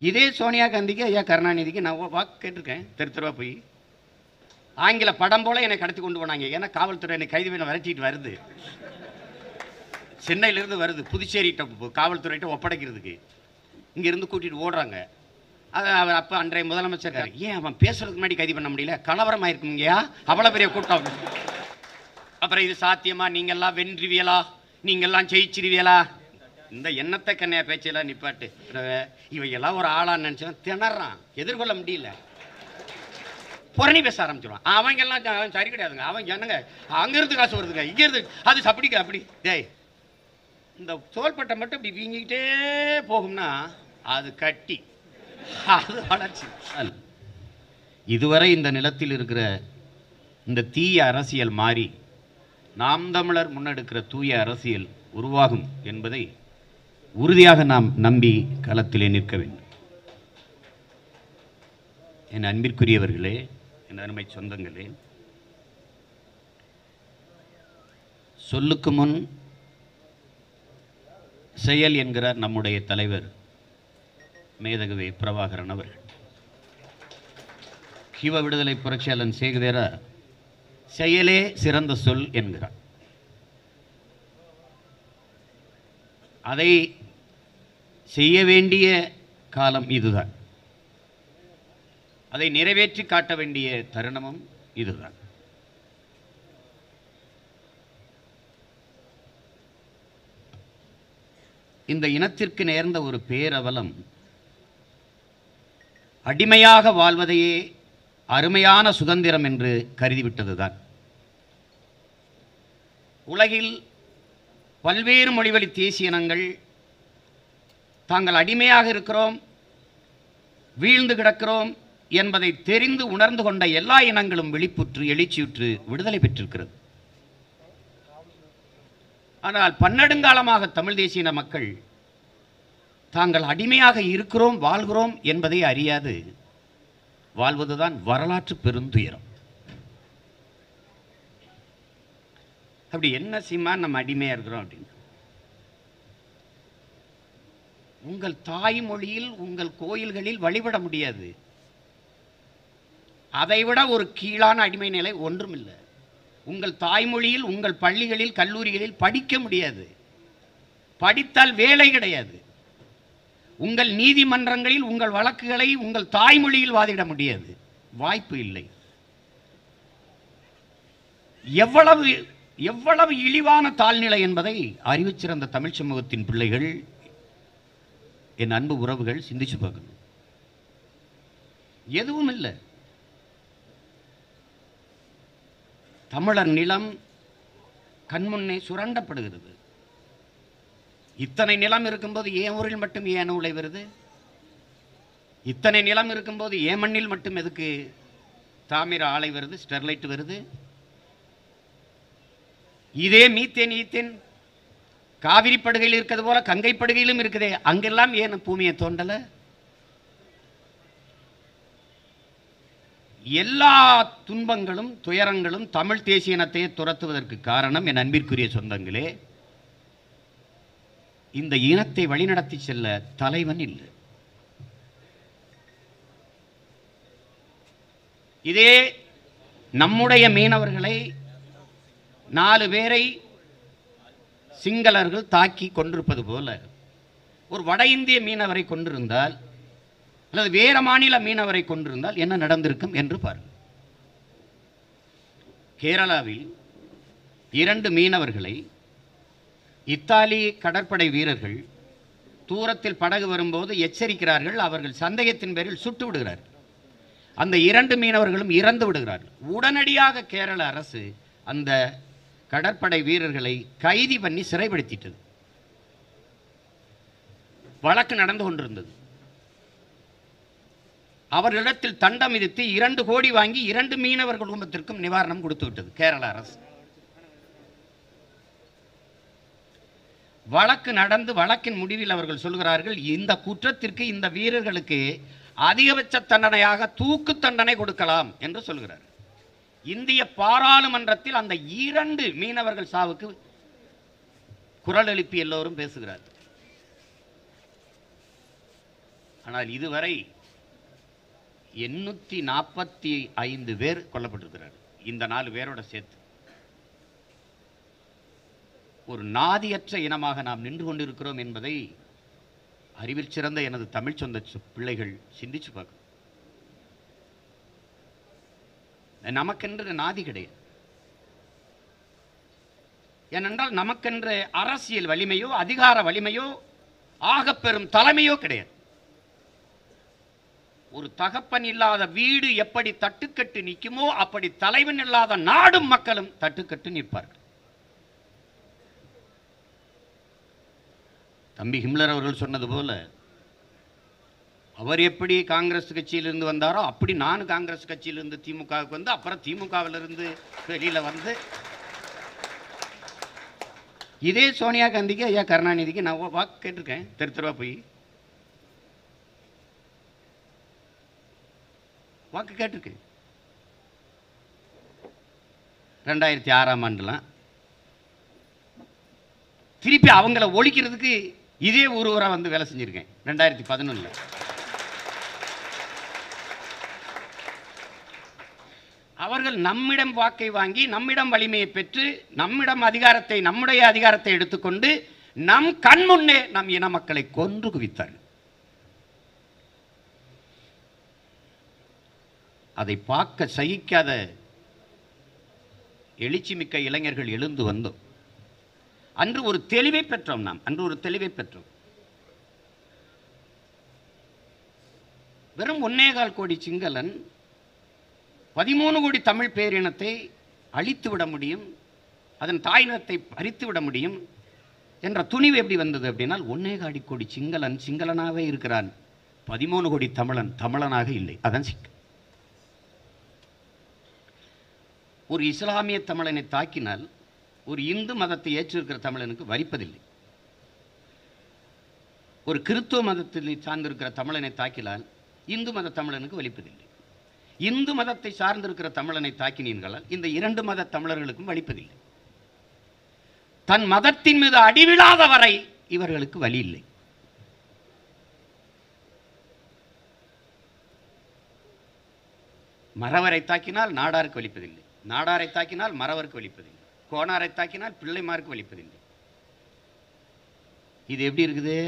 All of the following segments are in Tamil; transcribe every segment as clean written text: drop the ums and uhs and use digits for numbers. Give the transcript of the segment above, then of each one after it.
இதே சோனியா காந்திக்கு ஐயா கருணாநிதிக்கு நான் வாக்கு கேட்டிருக்கேன். தெருவா போய் ஆங்கில படம் போல என்னை கடத்தி கொண்டு போனாங்க. ஏன்னா காவல்துறை என்னை கைது பண்ண விரட்டிட்டு வருது, சென்னையிலேருந்து வருது, புதுச்சேரிட்ட காவல்துறையிட்ட ஒப்படைக்கிறதுக்கு இங்கேருந்து கூட்டிகிட்டு ஓடுறாங்க. அது அவர் அப்போ அன்றைய முதலமைச்சர் ஏன் அவன் பேசுறதுக்கு முன்னாடி கைது பண்ண முடியல, கலவரம் ஆயிருக்குங்கயா, அவ்வளோ பெரிய கூட்டம். அப்புறம் இது சாத்தியமா, நீங்கள்லாம் வென்றுவியலா, நீங்கள்லாம் ஜெயிச்சிருவியலா, இந்த எண்ணத்தை கண்ணையா பேச்செல்லாம் நிப்பாட்டு. இவையெல்லாம் ஒரு ஆளான்னு நினச்சவன் திணறான், எதிர்கொள்ள முடியல, புரணி பேச ஆரம்பிச்சிடுவான். அவங்கெல்லாம் சரி கிடையாதுங்க, அவங்க என்னங்க அங்கேருந்து காசு வருதுங்க, இங்கேருந்து அது அப்படிங்க அப்படி. டேய், இந்த தோள்பட்டை மட்டும் இப்படி வீங்கிக்கிட்டே போகும்னா அது கட்டி, அது வளர்ச்சி. இதுவரை இந்த நிலத்தில் இருக்கிற இந்த தீய அரசியல் மாறி நாம் தமிழர் முன்னெடுக்கிற தூய அரசியல் உருவாகும் என்பதை உறுதியாக நாம் நம்பி களத்திலே நிற்க வேண்டும். என் அன்பிற்குரியவர்களே, என் அருமை சொந்தங்களே, சொல்லுக்கு முன் செயல் என்கிறார் நம்முடைய தலைவர் மேதகவே பிரபாகரன் அவர்கள். கிவ விடுதலை புரட்சியாளன் சேகுவேரா செயலே சிறந்த சொல் என்கிறார். அதை செய்ய வேண்டிய காலம் இதுதான், அதை நிறைவேற்றி காட்ட வேண்டிய தருணமும் இதுதான். இந்த இனத்திற்கு நேர்ந்த ஒரு பேரவலம் அடிமையாக வாழ்வதையே அருமையான சுதந்திரம் என்று கருதிவிட்டதுதான். உலகில் பல்வேறு மொழிவழி தேசிய இனங்கள் தாங்கள் அடிமையாக இருக்கிறோம், வீழ்ந்து கிடக்கிறோம் என்பதை தெரிந்து உணர்ந்து கொண்ட எல்லா இனங்களும் விழிப்புற்று எழுச்சியுற்று விடுதலை பெற்றிருக்கிறது. ஆனால் பன்னெடுங்காலமாக தமிழ் தேசிய மக்கள் தாங்கள் அடிமையாக இருக்கிறோம், வாழ்கிறோம் என்பதை அறியாது வாழ்வதுதான் வரலாற்று பெருந்துயரம். அப்படி என்ன சீமா நம்ம அடிமையா இருக்கிறோம் அப்படின்னு, உங்கள் தாய்மொழியில் உங்கள் கோயில்களில் வழிபட முடியாது. அதைவிட ஒரு கீழான அடிமை நிலை ஒன்றும் இல்லை. உங்கள் தாய்மொழியில் உங்கள் பள்ளிகளில் கல்லூரிகளில் படிக்க முடியாது, படித்தால் வேலை கிடையாது. உங்கள் நீதிமன்றங்களில் உங்கள் வழக்குகளை உங்கள் தாய்மொழியில் வாதிட முடியாது, வாய்ப்பு இல்லை. எவ்வளவு எவ்வளவு இழிவான தாழ்நிலை என்பதை அறிவுச்சிறந்த தமிழ் சமூகத்தின் பிள்ளைகள், என் அன்பு உறவுகள் சிந்திச்சு பார்க்கணும். எதுவும் இல்லை. தமிழர் நிலம் கண்முன்னே சுரண்டப்படுகிறது. இத்தனை நிலம் இருக்கும்போது ஏன் ஊரில் மட்டும் ஏன் அணு உலை வருது? இத்தனை நிலம் இருக்கும்போது ஏன் மண்ணில் மட்டும் எதுக்கு தாமிர ஆலை வருது, ஸ்டெர்லைட் வருது? இதே மீத்தேன் ஈத்தேன் காவிரி படுகையில் இருக்கிறது போல கங்கை படுகையிலும் இருக்குதே, அங்கெல்லாம் ஏன் பூமியை தோண்டல? எல்லா துன்பங்களும் துயரங்களும் தமிழ் தேசிய இனத்தை துரத்துவதற்கு காரணம், என் அன்பிற்குரிய சொந்தங்களே, இந்த இனத்தை வழிநடத்தி செல்ல தலைவன் இல்லை. இதே நம்முடைய மீனவர்களை 4 பேரை சிங்களர்கள் தாக்கி கொண்டிருப்பது போல ஒரு வட இந்திய மீனவரை கொண்டிருந்தால் அல்லது வேற மாநில மீனவரை கொண்டிருந்தால் என்ன நடந்திருக்கும் என்று பாருங்கள். கேரளாவில் 2 மீனவர்களை இத்தாலி கடற்படை வீரர்கள் தூரத்தில் படகு வரும்போது எச்சரிக்கிறார்கள். அவர்கள் சந்தேகத்தின் பேரில் சுட்டு விடுகிறார்கள். அந்த 2 மீனவர்களும் இறந்து விடுகிறார்கள். உடனடியாக கேரள அரசு அந்த கடற்படை வீரர்களை கைது பண்ணி சிறைப்படுத்திட்டது. வழக்கு நடந்து கொண்டிருந்தது. அவர்களிடத்தில் தண்டம் விதித்து 2 கோடி வாங்கி 2 மீனவர் குடும்பத்திற்கும் நிவாரணம் கொடுத்து விட்டது கேரள அரசு. வழக்கு நடந்து வழக்கின் முடிவில் அவர்கள் சொல்கிறார்கள், இந்த குற்றத்திற்கு இந்த வீரர்களுக்கு அதிகபட்ச தண்டனையாக தூக்கு தண்டனை கொடுக்கலாம் என்று சொல்கிறார். இந்திய பாராளுமன்றத்தில் அந்த 2 மீனவர்கள் சாவுக்கு குரல் எழுப்பி எல்லோரும் பேசுகிறார். ஆனால் இதுவரை 845 பேர் கொல்லப்பட்டிருக்கிறார். இந்த 4 பேரோட சேர்த்து ஒரு நாதியற்ற இனமாக நாம் நின்று கொண்டிருக்கிறோம் என்பதை அறிவில் சிறந்த எனது தமிழ் சொந்த பிள்ளைகள் சிந்திச்சு பார்க்கணும். நமக்கென்று நாதி கிடையாது. ஏனென்றால் நமக்கென்று அரசியல் வலிமையோ அதிகார வலிமையோ ஆகப்பெறும் தலைமையோ கிடையாது. ஒரு தகப்பன் இல்லாத வீடு எப்படி தட்டுக்கட்டு நிற்குமோ அப்படி தலைவன் இல்லாத நாடும் மக்களும் தட்டுக்கட்டு நிற்பார்கள். தம்பி ஹிம்லர் அவர்கள் சொன்னது போல அவர் எப்படி காங்கிரஸ் கட்சியிலிருந்து வந்தாரோ அப்படி நான் காங்கிரஸ் கட்சியிலிருந்து திமுகவுக்கு வந்து அப்புறம் திமுகவிலிருந்து வெளியில வந்து இதே சோனியா காந்திக்கு ஐயா கருணாநிதிக்கு நான் வாக்கு கேட்டிருக்கேன். தெருவா போய் வாக்கு கேட்டிருக்கேன். 2006ஆம் ஆண்டுலாம் திருப்பி அவங்கள ஒழிக்கிறதுக்கு இதே ஒருவரா வந்து வேலை செஞ்சிருக்கேன். 2011 அவர்கள் நம்மிடம் வாக்கை வாங்கி நம்மிடம் வலிமையை பெற்று நம்முடைய அதிகாரத்தை எடுத்துக்கொண்டு நம் கண் முன்னே நம் இன மக்களை கொன்று குவித்தார்கள். அதை பார்க்க சகிக்காத எழுச்சி மிக்க இளைஞர்கள் எழுந்து வந்தோம். அன்று ஒரு தெளிவை பெற்றோம். வெறும் 1.25 கோடி சிங்களன் 13 கோடி தமிழ் பேரினத்தை அழித்து விட முடியும், அதன் தாயினத்தை பறித்து விட முடியும் என்ற துணிவு எப்படி வந்தது அப்படின்னா, 1.25 கோடி சிங்களன் சிங்களனாகவே இருக்கிறான், 13 கோடி தமிழன் தமிழனாக இல்லை. அதான் சிக்கல். ஒரு இஸ்லாமிய தமிழனை தாக்கினால் ஒரு இந்து மதத்தை ஏற்றிருக்கிற தமிழனுக்கு வரிப்பதில்லை. ஒரு கிறிஸ்துவ மதத்தில் சார்ந்திருக்கிற தமிழனை தாக்கினால் இந்து மத தமிழனுக்கு வலிப்பதில்லை. இந்து மதத்தை சார்ந்திருக்கிற தமிழனை தாக்கினீர்களால் இந்த 2 மத தமிழர்களுக்கும் வலிப்பதில்லை. தன் மதத்தின் மீது அடிவிழாத வரை இவர்களுக்கு வலி இல்லை. மறவரை தாக்கினால் நாடாருக்கு வலிப்பதில்லை, நாடாரை தாக்கினால் மறவருக்கு வலிப்பதில்லை, கோணாரை தாக்கினால் பிள்ளைமாருக்கு வலிப்பதில்லை. இது எப்படி இருக்குது?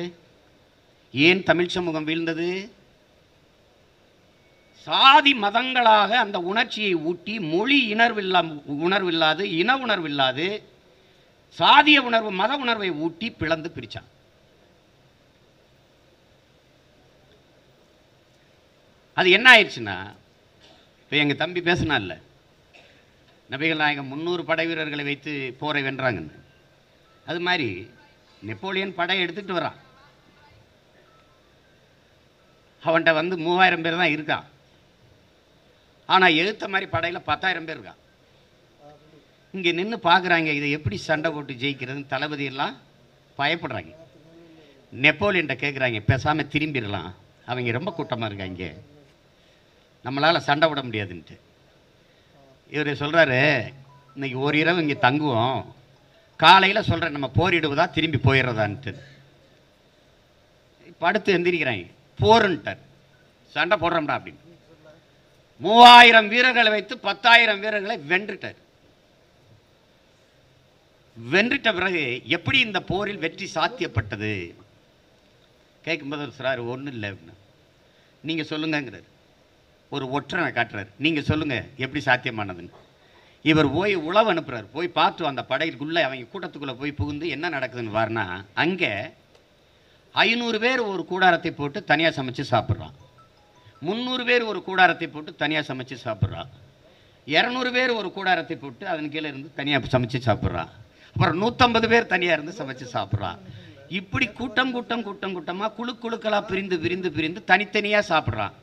ஏன் தமிழ் சமூகம் வீழ்ந்தது? சாதி மதங்களாக அந்த உணர்ச்சியை ஊட்டி மொழி உணர்வில்லாது இன உணர்வில்லாது சாதிய உணர்வு மத உணர்வை ஊட்டி பிளந்து பிரிச்சான். அது என்ன ஆயிடுச்சுன்னா, இப்போ எங்கள் தம்பி பேசினால நபிகள் நாயகம் 300 படை வீரர்களை வைத்து போரை வென்றாங்கன்னு, அது மாதிரி நெப்போலியன் படை எடுத்துக்கிட்டு வரான். அவன்கிட்ட வந்து 3000 பேர் தான் இருக்கான். ஆனால் எழுத்த மாதிரி படையில் 10,000 பேர் இருக்கான். இங்கே நின்று பார்க்குறாங்க, இதை எப்படி சண்டை போட்டு ஜெயிக்கிறதுன்னு தளபதி எல்லாம் பயப்படுறாங்க. நெப்போலியன்ட்ட கேட்குறாங்க, பேசாமல் திரும்பிடலாம், அவங்க ரொம்ப கூட்டமாக இருக்காங்க, நம்மளால் சண்டை விட முடியாதுன்ட்டு. இவர் சொல்கிறாரு, இன்னைக்கு ஒரு இரவு இங்கே தங்குவோம், காலையில் சொல்கிறேன் நம்ம போரிடுவதா திரும்பி போயிடுறதான்ட்டு. படுத்து எந்திரிக்கிறாங்க, போருன்ட்டார், சண்டை போடுறோம்டா அப்படின்னு. 3000 வீரர்களை வைத்து 10,000 வீரர்களை வென்றுட்டார். வென்றுட்ட பிறகு எப்படி இந்த போரில் வெற்றி சாத்தியப்பட்டது கேட்கும்போது சொல்றாரு, ஒன்றும் இல்லை அப்படின்னா. நீங்கள் சொல்லுங்கிறார். ஒரு ஒற்றனை காட்டுறாரு, நீங்கள் சொல்லுங்க எப்படி சாத்தியமானதுன்னு. இவர் போய் உளவு அனுப்புறாரு, போய் பார்த்து அந்த படைக்குள்ளே அவங்க கூட்டத்துக்குள்ளே போய் புகுந்து என்ன நடக்குதுன்னு வாருன்னா, அங்கே 500 பேர் ஒரு கூடாரத்தை போட்டு தனியாக சமைச்சு சாப்பிட்றான், 300 பேர் ஒரு கூடாரத்தை போட்டு தனியாக சமைச்சு சாப்பிட்றான், 200 பேர் ஒரு கூடாரத்தை போட்டு அதன் கீழே இருந்து தனியாக சமைச்சு சாப்பிட்றான், அப்புறம் 150 பேர் தனியாக இருந்து சமைச்சு சாப்பிட்றான். இப்படி கூட்டமாக குழுக்களாக பிரிந்து தனித்தனியாக சாப்பிட்றான்.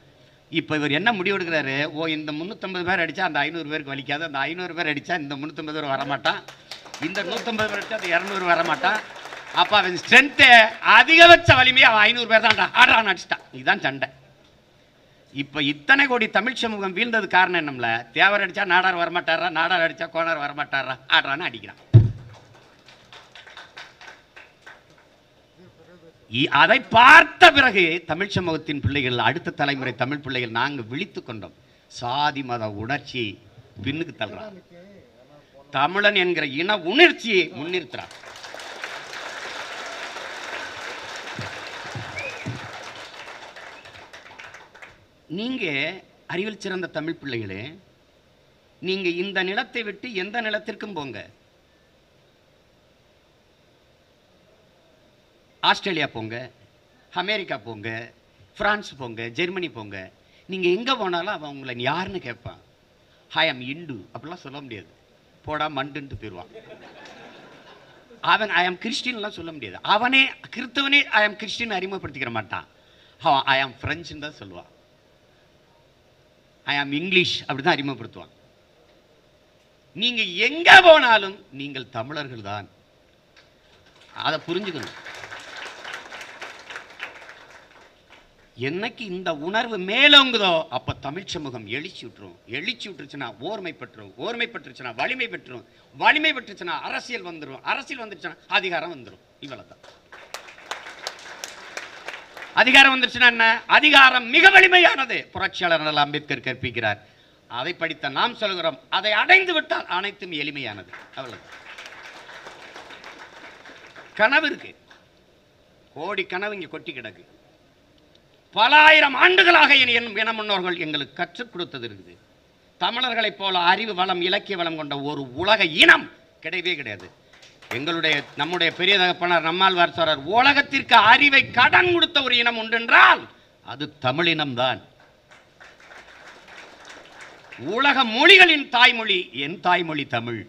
இப்போ இவர் என்ன முடிவு எடுக்கிறாரு, இந்த 350 பேர் அடித்தா அந்த 500 பேருக்கு வலிக்காது, அந்த 500 பேர் அடித்தா இந்த 350 பேர் வரமாட்டான், இந்த 150 பேர் அடித்தா அந்த 200 வரமாட்டான். அப்போ அவன் ஸ்ட்ரென்த்து அதிகபட்ச வலிமையை அவன் 500 பேர் தான்டா ஆடுறான், அடிச்சிட்டான். இதுதான் சண்டை. இப்போ இத்தனை கோடி தமிழ் சமூகம் வீழ்ந்தது காரணம் என்னம்ல, தேவர் அடித்தா நாடார் வரமாட்டாரா, நாடார் அடித்தா கோணார் வரமாட்டாரா, ஆடுறான்னு அடிக்கிறான். அதை பார்த்த பிறகு தமிழ் சமூகத்தின் பிள்ளைகள், அடுத்த தலைமுறை தமிழ் பிள்ளைகள் நாங்கள் விழித்துக் கொண்டோம். சாதி மத உணர்ச்சி பின்னுக்கு தள்ளுறான், தமிழன் என்கிற இன உணர்ச்சியை முன்னிறுத்துறான். நீங்க அறிவில் சிறந்த தமிழ் பிள்ளைகளே, நீங்க இந்த நிலத்தை விட்டு எந்த நிலத்திற்கும் போங்க, ஆஸ்திரேலியா போங்க, அமெரிக்கா போங்க, பிரான்ஸ் போங்க, ஜெர்மனி போங்க, நீங்க எங்க போனாலும் அவன் உங்களை யாருன்னு கேட்பான். ஐ ஆம் இந்து அப்படிலாம் சொல்ல முடியாது, போடா மண்டுன்ட்டு போயிடுவான். அவன் ஐ ஆம் கிறிஸ்டின்லாம் சொல்ல முடியாது. அவனே கிறிஸ்தவனே ஐ ஆம் கிறிஸ்டின் அறிமுகப்படுத்திக்கிற மாட்டான். அவன் ஐ ஆம் பிரெஞ்சுன்னு தான் சொல்லுவான். ஐ ஆம் இங்கிலீஷ் அப்படிதான் அறிமுகப்படுத்துவான். நீங்க எங்க போனாலும் நீங்கள் தமிழர்கள் தான், அதை புரிஞ்சுக்கணும். என்னைக்கு இந்த உணர்வு மேலோங்குதோ அப்ப தமிழ் சமூகம் எழுச்சி விட்டுரும். எழுச்சி விட்டுருச்சுன்னா ஓர்மை பெற்றும், ஓர்மை பெற்றுச்சுன்னா வலிமை பெற்றும், வலிமை பெற்றுச்சுன்னா அரசியல் வந்துடும், அரசியல் வந்துருச்சுன்னா அதிகாரம் வந்துடும். இவ்வளவுதான். அதிகாரம் வந்துருச்சுன்னா என்ன? அதிகாரம் மிக வலிமையானது. புரட்சியாளர் அம்பேத்கர் கற்பிக்கிறார். அதை படித்த நாம் சொல்கிறோம், அதை அடைந்து விட்டால் அனைத்தும் எளிமையானது. அவ்வளவு. கனவு இருக்கு, கோடி கனவு இங்க கொட்டி கிடக்கு. பல ஆயிரம் ஆண்டுகளாக என முன்னோர்கள் எங்களுக்கு கற்றுக் கொடுத்தது இருக்குது. தமிழர்களைப் போல அறிவு வளம், இலக்கிய வளம் கொண்ட ஒரு உலக இனம் கிடையவே கிடையாது. நம்முடைய பெரிய தகப்பனார் நம்மாழ்வார் சொல்றார், உலகத்திற்கு அறிவை கடன் கொடுத்த ஒரு இனம் உண்டென்றால் அது தமிழினம்தான். உலக மொழிகளின் தாய்மொழி என் தாய்மொழி தமிழ்.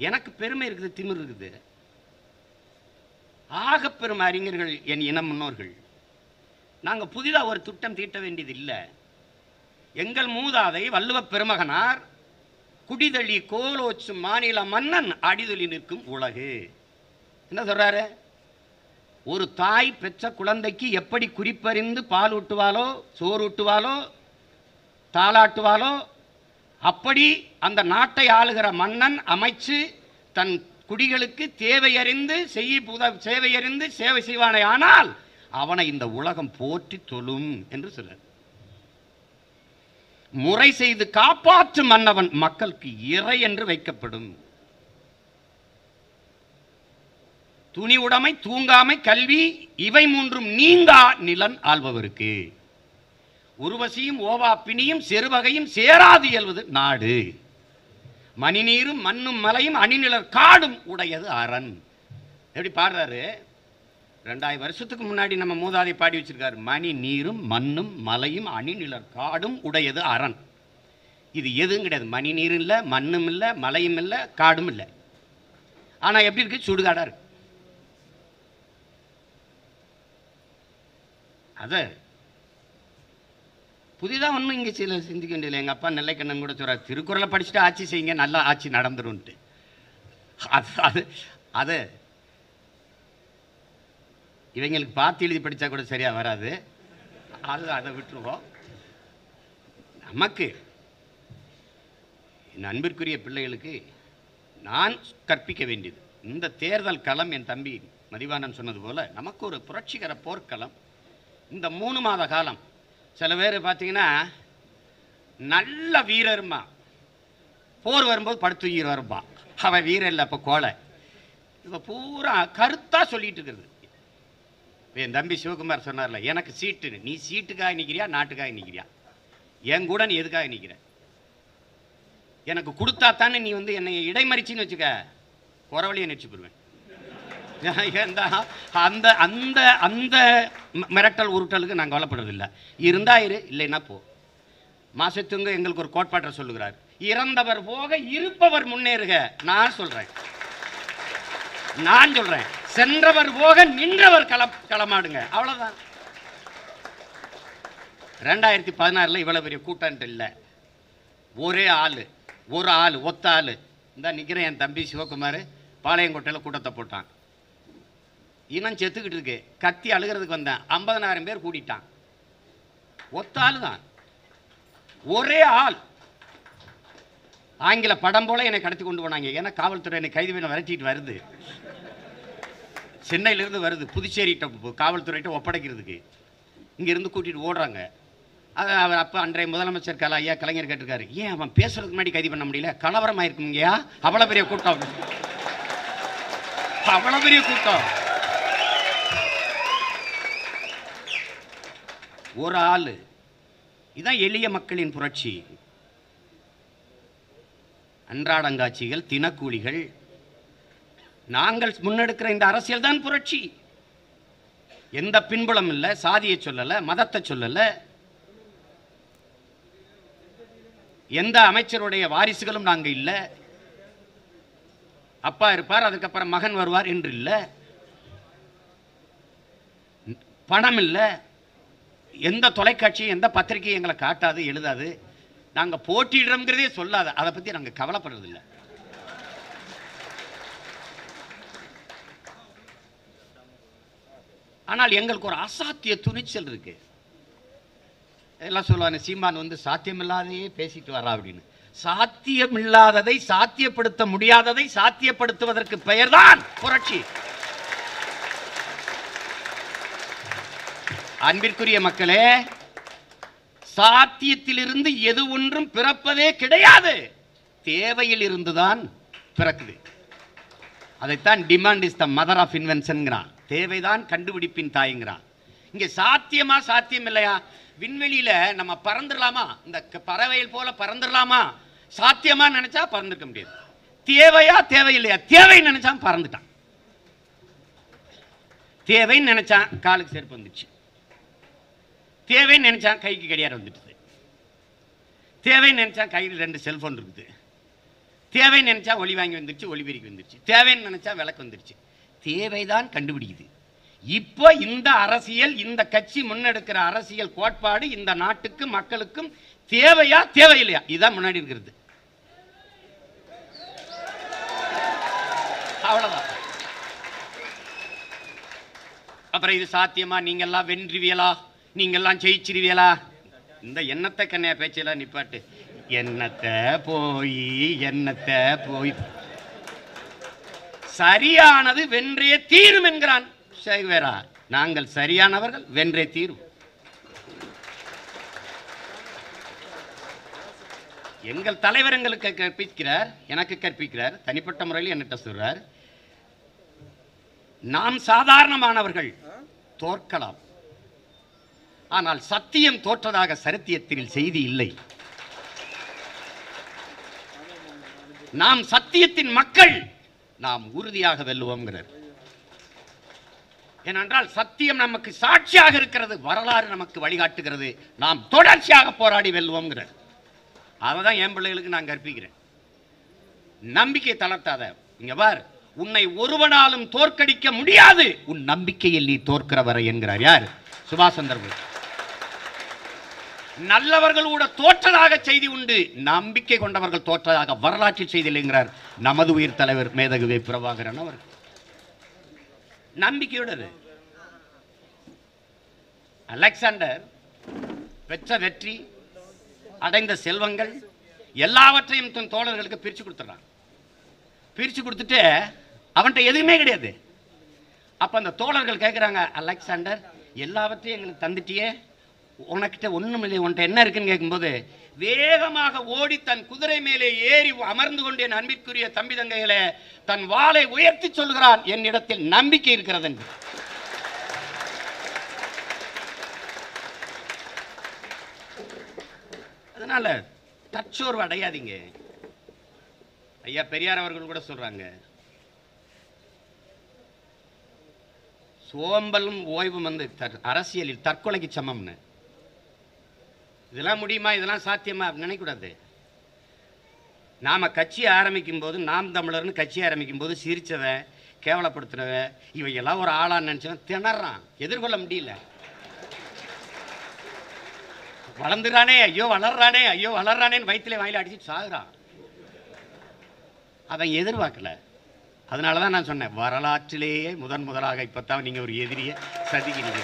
எனக்கு பெருமை இருக்குது, திமிர் இருக்குது. ஆக பெரும் அறிஞர்கள் என் இன முன்னோர்கள். நாங்கள் புதிதாக ஒரு திட்டம் தீட்ட வேண்டியது இல்லை. எங்கள் மூதாதை வள்ளுவ பெருமகனார் குடிதழி கோலோச்சும் மாநில மன்னன் அடிதொலி நிற்கும் உலகு என்ன சொல்றாரு? ஒரு தாய் பெற்ற குழந்தைக்கு எப்படி குறிப்பறிந்து பால் ஊட்டுவாளோ, சோறு ஊட்டுவாளோ, தாளாட்டுவாளோ, அப்படி அந்த நாட்டை ஆளுகிற மன்னன் அமைச்சு தன் குடிகளுக்கு தேவையறிந்து சேவையறிந்து சேவை செய்வானே, ஆனால் அவனை இந்த உலகம் போற்றி தொழும் என்று சொல்ல. முறை செய்து காப்பாற்றும் மன்னவன் மக்களுக்கு இறை என்று வைக்கப்படும். துணி உடைமை, தூங்காமை, கல்வி இவை மூன்றும் நீங்கா நிலன் ஆள்பவருக்கு. உருவசியும் ஓவா பிணியும் செருவகையும் சேராது இயல்வது நாடு. மணிநீரும் மண்ணும் மலையும் அணிநிலர் காடும் உடையது அரண். எப்படி பாடுறாரு? 2000 வருஷத்துக்கு முன்னாடி நம்ம மூதாதை பாடி வச்சிருக்காரு. மணி நீரும் மண்ணும் மலையும் அணிநிலர் காடும் உடையது அரண். இது எதுவும் கிடையாது. மணி நீரும் இல்லை, மண்ணும் இல்லை, மலையும் இல்லை, காடும் இல்லை. ஆனா எப்படி இருக்கு? சுடுகாடா இருக்கு. அத புதிதாக ஒன்றும் இங்கே சில சிந்திக்க வேண்டியதில்லை. எங்கள் அப்பா நெல்லைக்கண்ணன் கூட சொல்கிறார், திருக்குறளை படிச்சுட்டு ஆட்சி செய்யுங்க, நல்லா ஆட்சி நடந்துரும்ட்டு. அது இவங்களுக்கு பார்த்து எழுதி படித்தா கூட சரியாக வராது. அதை விட்டுருவோம். நமக்கு என் அன்பிற்குரிய பிள்ளைகளுக்கு நான் கற்பிக்க வேண்டியது இந்த தேர்தல் களம். என் தம்பி மதிவாணன் சொன்னது போல நமக்கு ஒரு புரட்சிகர போர்க்களம். இந்த 3 மாத காலம் சில பேர் பார்த்தீங்கன்னா நல்ல வீரருமா, போர் வரும்போது படுத்துயிர் வரும்பா, அவன் வீரர் இல்லை, அப்போ கோலை. இப்போ பூரா கருத்தாக சொல்லிட்டு இருக்கிறது. என் தம்பி சிவகுமார் சொன்னார்ல, எனக்கு சீட்டு, நீ சீட்டுக்காக நிற்கிறியா நாட்டுக்காக நிற்கிறியா? என் கூட நீ எதுக்காக நிற்கிற? எனக்கு கொடுத்தா தானே நீ வந்து என்னை இடைமறிச்சின்னு வச்சுக்க, குறவழியை நினச்சி போடுவேன். அந்த அந்த அந்த மிரட்டல் உருட்டலுக்கு நாங்கள் கவலைப்படுறதில்லை. இருந்தா இரு, இல்லைன்னா போ. மாசத்துங்க எங்களுக்கு ஒரு கோட்பாட்டை சொல்லுகிறார், இறந்தவர் போக இருப்பவர் முன்னேறுக. நான் சொல்றேன், சென்றவர் போக நின்றவர் களமாடுங்க. அவ்வளவுதான். 2016 இவ்வளவு பெரிய கூட்டம் இல்லை. ஒரே ஆளு, ஒரு ஆளு, ஒத்த ஆளு. இந்த நிற்கிறேன் என் தம்பி சிவகுமார் பாளையங்கோட்டையில் கூட்டத்தை போட்டான். இனம் செத்துக்கிட்டு இருக்கு, கத்தி அழுகிறதுக்கு வந்தேன். 50,000 பேர் கூட்டிட்டான். ஒத்த ஆளு தான், ஒரே ஆள். ஆங்கில படம் போல என்னை கடத்தி கொண்டு போனாங்க. ஏன்னா காவல்துறை என்னை கைது பண்ண விரட்டிட்டு வருது. சென்னையிலிருந்து வருது புதுச்சேரிட்ட காவல்துறையிட்ட ஒப்படைக்கிறதுக்கு. இங்கேருந்து கூட்டிகிட்டு ஓடுறாங்க. அது அவர் அப்போ அன்றைய முதலமைச்சர் ஐயா கலைஞர் கேட்டிருக்காரு, ஏன் அவன் பேசுறதுக்கு முன்னாடி கைது பண்ண முடியல? கலவரமாக இருக்குங்கய்யா. அவ்வளோ பெரிய கூட்டம், அவ்வளோ பெரிய கூட்டம். ஒரு ஆள். இதான் எளிய மக்களின் புரட்சி. அன்றாடங்காட்சிகள், தினக்கூலிகள், நாங்கள் முன்னெடுக்கிற இந்த அரசியல் தான் புரட்சி. எந்த பின்புலம் இல்லை, சாதியை சொல்லலை, மதத்தை சொல்லலை, எந்த அமைச்சருடைய வாரிசுகளும் நாங்க இல்லை. அப்பா இருப்பார், அதுக்கப்புறம் மகன் வருவார் என்று இல்லை. பணம் இல்லை, எந்த தொலைக்காட்சியும் எந்த பத்திரிகையும் எங்களை காட்டாது, எழுதாது. நாங்க போட்டியிடுறோம்ங்கிறதே சொல்லாது. அதை பத்தி நாங்க கவலைப்படுறதில்லை. ஆனால் எங்களுக்கு ஒரு அசாத்திய துணிச்சல் இருக்கு. எல்லாம் சொல்லுவாங்க, சீமான் வந்து சாத்தியமில்லாதையே பேசிட்டு வரா அப்படின்னு. சாத்தியமில்லாததை சாத்தியப்படுத்த முடியாததை சாத்தியப்படுத்துவதற்கு பெயர்தான் புரட்சி. அன்பிற்குரிய மக்களே, சாத்தியத்திலிருந்து எது ஒன்றும் பிறப்பதே கிடையாது. தேவையில் இருந்துதான் பிறக்குது. அதைத்தான் demand is the mother of இன்வென்ஷன்ங்கிறான். தேவைதான் கண்டுபிடிப்பின் தாய்ங்கிறான். இங்க சாத்தியமா சாத்தியம் இல்லையா? விண்வெளியில நம்ம பறந்துடலாமா? இந்த பறவைகள் போல பறந்துடலாமா? சாத்தியமா நினைச்சா பறந்துக்க முடியாது. தேவையா தேவையில்லையா? தேவை நினைச்சா பறந்துட்டான். தேவைன்னு நினைச்சான் காலுக்கு செருப்பு வந்துச்சு. தேவைன்னு நினைச்சான் கைக்கு கடியாரம் வந்துடுது. தேவைன்னு நினைச்சா கையில் 2 செல்போன் இருக்குது. தேவைன்னு நினைச்சா ஒளி வாங்கி வந்துருச்சு, ஒளிபெருக்கி வந்துருச்சு. தேவைன்னு நினைச்சா விளக்கு வந்துருச்சு. தேவைதான் கண்டுபிடிக்குது. இப்போ இந்த அரசியல், இந்த கட்சி முன்னெடுக்கிற அரசியல் கோட்பாடு இந்த நாட்டுக்கு மக்களுக்கும் தேவையா தேவையில்லையா? இதுதான் முன்னாடி இருக்கிறது. அவ்வளவுதான். அப்புறம் இது சாத்தியமா? நீங்கெல்லாம் வென்றுவியலா? நீங்கெல்லாம் ஜெயிச்சிருவியலா? இந்த எண்ணத்தை கண்ணையா பேச்செல்லாம் நிப்பாட்டு. என்னத்தை போய் சரியானது வென்றே தீரும் என்கிறான் சேகுவேரா. நாங்கள் சரியானவர்கள், வென்றே தீரும். எங்கள் தலைவர் எங்களுக்கு கற்பிக்கிறார், எனக்கு கற்பிக்கிறார், தனிப்பட்ட முறையில் என்னட்ட சொல்றார், நாம் சாதாரணமானவர்கள், தோற்கலாம், ஆனால் சத்தியம் தோற்றதாக சரித்திரத்தில் செய்தி இல்லை. நாம் சத்தியத்தின் மக்கள், நாம் உறுதியாக வெல்லுவோம்ங்கிறார். ஏனென்றால் சத்தியம் நமக்கு சாட்சியாக இருக்கிறது, வரலாறு நமக்கு வழிகாட்டுகிறது, நாம் தொடர்ச்சியாக போராடி வெல்லுவோம்ங்கிறார். அதான் என் பிள்ளைகளுக்கு நான் கற்பிக்கிறேன். நம்பிக்கை தளர்த்தாத. இங்க பார், உன்னை ஒருவனாலும் தோற்கடிக்க முடியாது, உன் நம்பிக்கையில் நீ தோற்கிற வரை என்கிறார். யார்? சுபாஷ் சந்திர போஸ். நல்லவர்கள் கூட தோற்றதாக செய்தி உண்டு, நம்பிக்கை கொண்டவர்கள் தோற்றதாக வரலாற்றில் செய்தி இல்லைங்கிறார் நமது உயிர் தலைவர் மேதகுவே பிரபாகரன் அவர்கள். நம்பிக்கையோடு அலெக்சாண்டர் பெற்ற வெற்றி, அடைந்த செல்வங்கள் எல்லாவற்றையும் தன் தோழர்களுக்கு பிரிச்சு கொடுத்துறான். பிரிச்சு கொடுத்துட்டு அவன்கிட்ட எதுவுமே கிடையாது. அப்ப அந்த தோழர்கள் கேட்கிறாங்க, அலெக்சாண்டர் எல்லாவற்றையும் எங்களுக்கு தந்துட்டியே, உனக்கிட்ட ஒண்ணும் இல்லை, உன்கிட்ட என்ன இருக்குன்னு கேட்கும்போது வேகமாக ஓடி தன் குதிரை மேலே ஏறி அமர்ந்து கொண்டு என் அன்பிற்குரிய தம்பி தங்கைகளே தன் வாளை உயர்த்தி சொல்கிறான், என்னிடத்தில் நம்பிக்கை இருக்கிறது என்று. அதனால தற்சோர்வு அடையாதீங்க. ஐயா பெரியார் அவர்கள் கூட சொல்றாங்க, சோம்பலும் ஓய்வும் வந்து அரசியலில் தற்கொலைக்கு சமம்னு. இதெல்லாம் முடியுமா, இதெல்லாம் சாத்தியமா நினைக்கூடாது. நாம கட்சி ஆரம்பிக்கும் போது, நாம் தமிழர்னு கட்சி ஆரம்பிக்கும் போது சிரிச்சவன், கேவலப்படுத்தினவன், இவையெல்லாம் ஒரு ஆளான்னு நினைச்சவன் திணறான், எதிர்கொள்ள முடியல. வளர்ந்துறானே, ஐயோ வளர்றானே, ஐயோ வளர்றானேன்னு வயிற்றுல வாயில அடிச்சுட்டு சாகுறான். அவன் எதிர்பார்க்கல. அதனாலதான் நான் சொன்னேன், வரலாற்றிலேயே முதலாக இப்பத்தான் நீங்க ஒரு எதிரியை சதிக்கிறீங்க.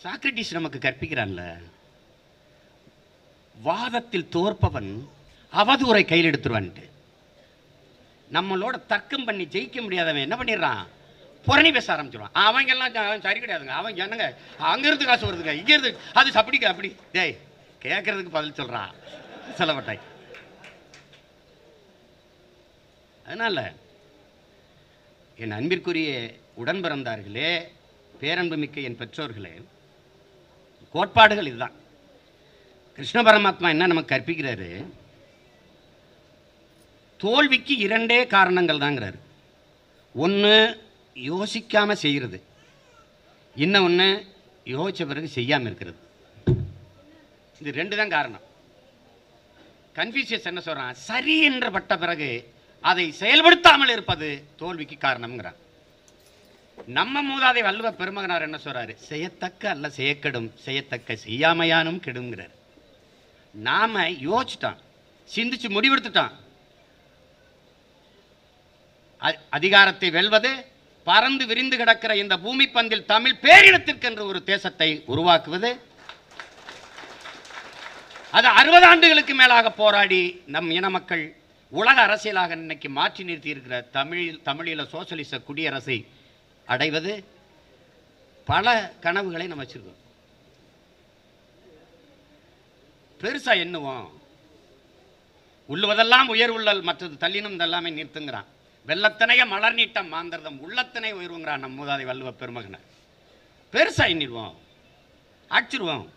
சாக்ரட்டிஸ் நமக்கு கற்பிக்கிறான்ல, வாதத்தில் தோற்பவன் அவதூறை கையில் எடுத்துருவான்ட்டு. நம்மளோட தர்க்கம் பண்ணி ஜெயிக்க முடியாதவன் என்ன பண்ணிடுறான், புரணி பேச ஆரம்பிச்சிடுவான். அவங்க எல்லாம் சரி கிடையாதுங்க, அவங்க என்னங்க அங்கிருந்து காசு வருதுங்க, இங்க இருந்து அது அப்படிங்க அப்படி. டேய், கேட்கறதுக்கு பதில் சொல்றான் செலவட்டாய். அதனால என் அன்பிற்குரிய உடன் பிறந்தார்களே, பேரன்பு மிக்க என் பெற்றோர்களே, கோட்பாடுகள் இதுதான். கிருஷ்ண பரமாத்மா என்ன நமக்கு கற்பிக்கிறாரு, தோல்விக்கு இரண்டே காரணங்கள் தாங்கிறாரு. ஒன்று யோசிக்காம செய்கிறது, இன்னொன்று யோசிச்ச பிறகு செய்யாமல் இருக்கிறது. இது ரெண்டு தான் காரணம். கன்ஃபியூஷியஸ் என்ன சொல்றான், சரி என்று பட்ட பிறகு அதை செயல்படுத்தாமல் இருப்பது தோல்விக்கு காரணம்ங்கிறான். நம்ம மூதாதை வள்ளுவ பெருமகனார் என்ன சொல்றாரு, செய்யத்தக்க அல்ல செய்யக்கெடும், செய்யத்தக்க செய்யாமையானும் கெடுங்கிறார். நாம யோசிச்சிட்டான், சிந்திச்சு முடிவெடுத்துட்டான். அதிகாரத்தை வெல்வது, பறந்து விரிந்து கிடக்கிற இந்த பூமி பந்தில் தமிழ் பேரினத்திற்கென்று ஒரு தேசத்தை உருவாக்குவது, அது 60 ஆண்டுகளுக்கு மேலாக போராடி நம் இன மக்கள் உலக அரசியலாக இன்னைக்கு மாற்றி நிறுத்தி இருக்கிற தமிழீழ சோசலிச குடியரசை அடைவது, பல கனவுகளை நம்ம வச்சிருக்கோம். பெருசா எண்ணுவோம், உள்ளுவதெல்லாம் உயர் உள்ளல், மற்றது தள்ளினும் இதெல்லாமே நிறுத்துங்கிறான். வெள்ளத்தனைய மலர் நீட்டம் மாந்தர்தம் உள்ளத்தனை உயர்வுங்கிறான் நம் மூதாதை வள்ளுவ பெருமகனை. பெருசா எண்ணிடுவோம், அடிச்சிருவோம்.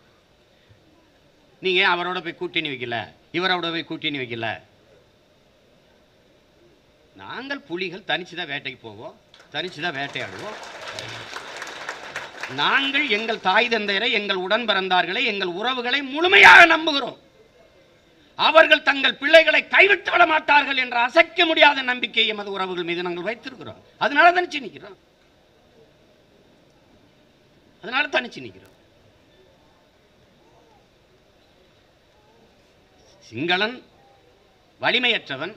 நீங்க அவரோட போய் கூட்டணி வைக்கல, இவரோட போய் கூட்டணி வைக்கல. நாங்கள் புலிகள் தனிச்சுதான் வேட்டைக்கு போவோம், தனிச்சுதான் வேட்டையாடுவோம். நாங்கள் எங்கள் தாய் தந்தையரை, எங்கள் உடன் பிறந்தார்களை, எங்கள் உறவுகளை முழுமையாக நம்புகிறோம். அவர்கள் தங்கள் பிள்ளைகளை கைவிட்டு விட மாட்டார்கள் என்ற அசைக்க முடியாத நம்பிக்கை எமது உறவுகள் மீது நாங்கள் வைத்திருக்கிறோம். அதனால தனிச்சு நிற்கிறோம், அதனால தனிச்சு நிற்கிறோம். சிங்களன் வலிமையற்றவன்,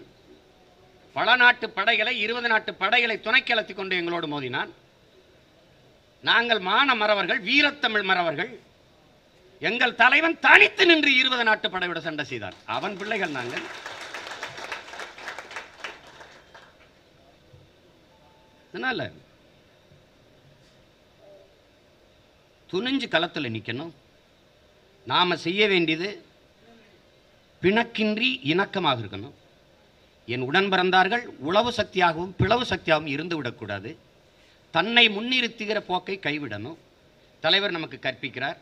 பல நாட்டு படைகளை 20 நாட்டு படைகளை துணைக்கிழத்தி கொண்டு எங்களோடு மோதினான். நாங்கள் மான மறவர்கள், வீரத்தமிழ் மறவர்கள். எங்கள் தலைவன் தனித்து நின்று 20 நாட்டு படையோட சண்டை செய்தான். அவன் பிள்ளைகள் நாங்கள். அதனால துணிஞ்சு களத்தில் நிற்கணும். நாம செய்ய வேண்டியது பிணக்கின்றி இணக்கமாக இருக்கணும். என் உடன் பிறந்தார்கள் உளவு சக்தியாகவும் பிளவு சக்தியாகவும் இருந்து விடக்கூடாது. தன்னை முன்னிறுத்துகிற போக்கை கைவிடணும். தலைவர் நமக்கு கற்பிக்கிறார்,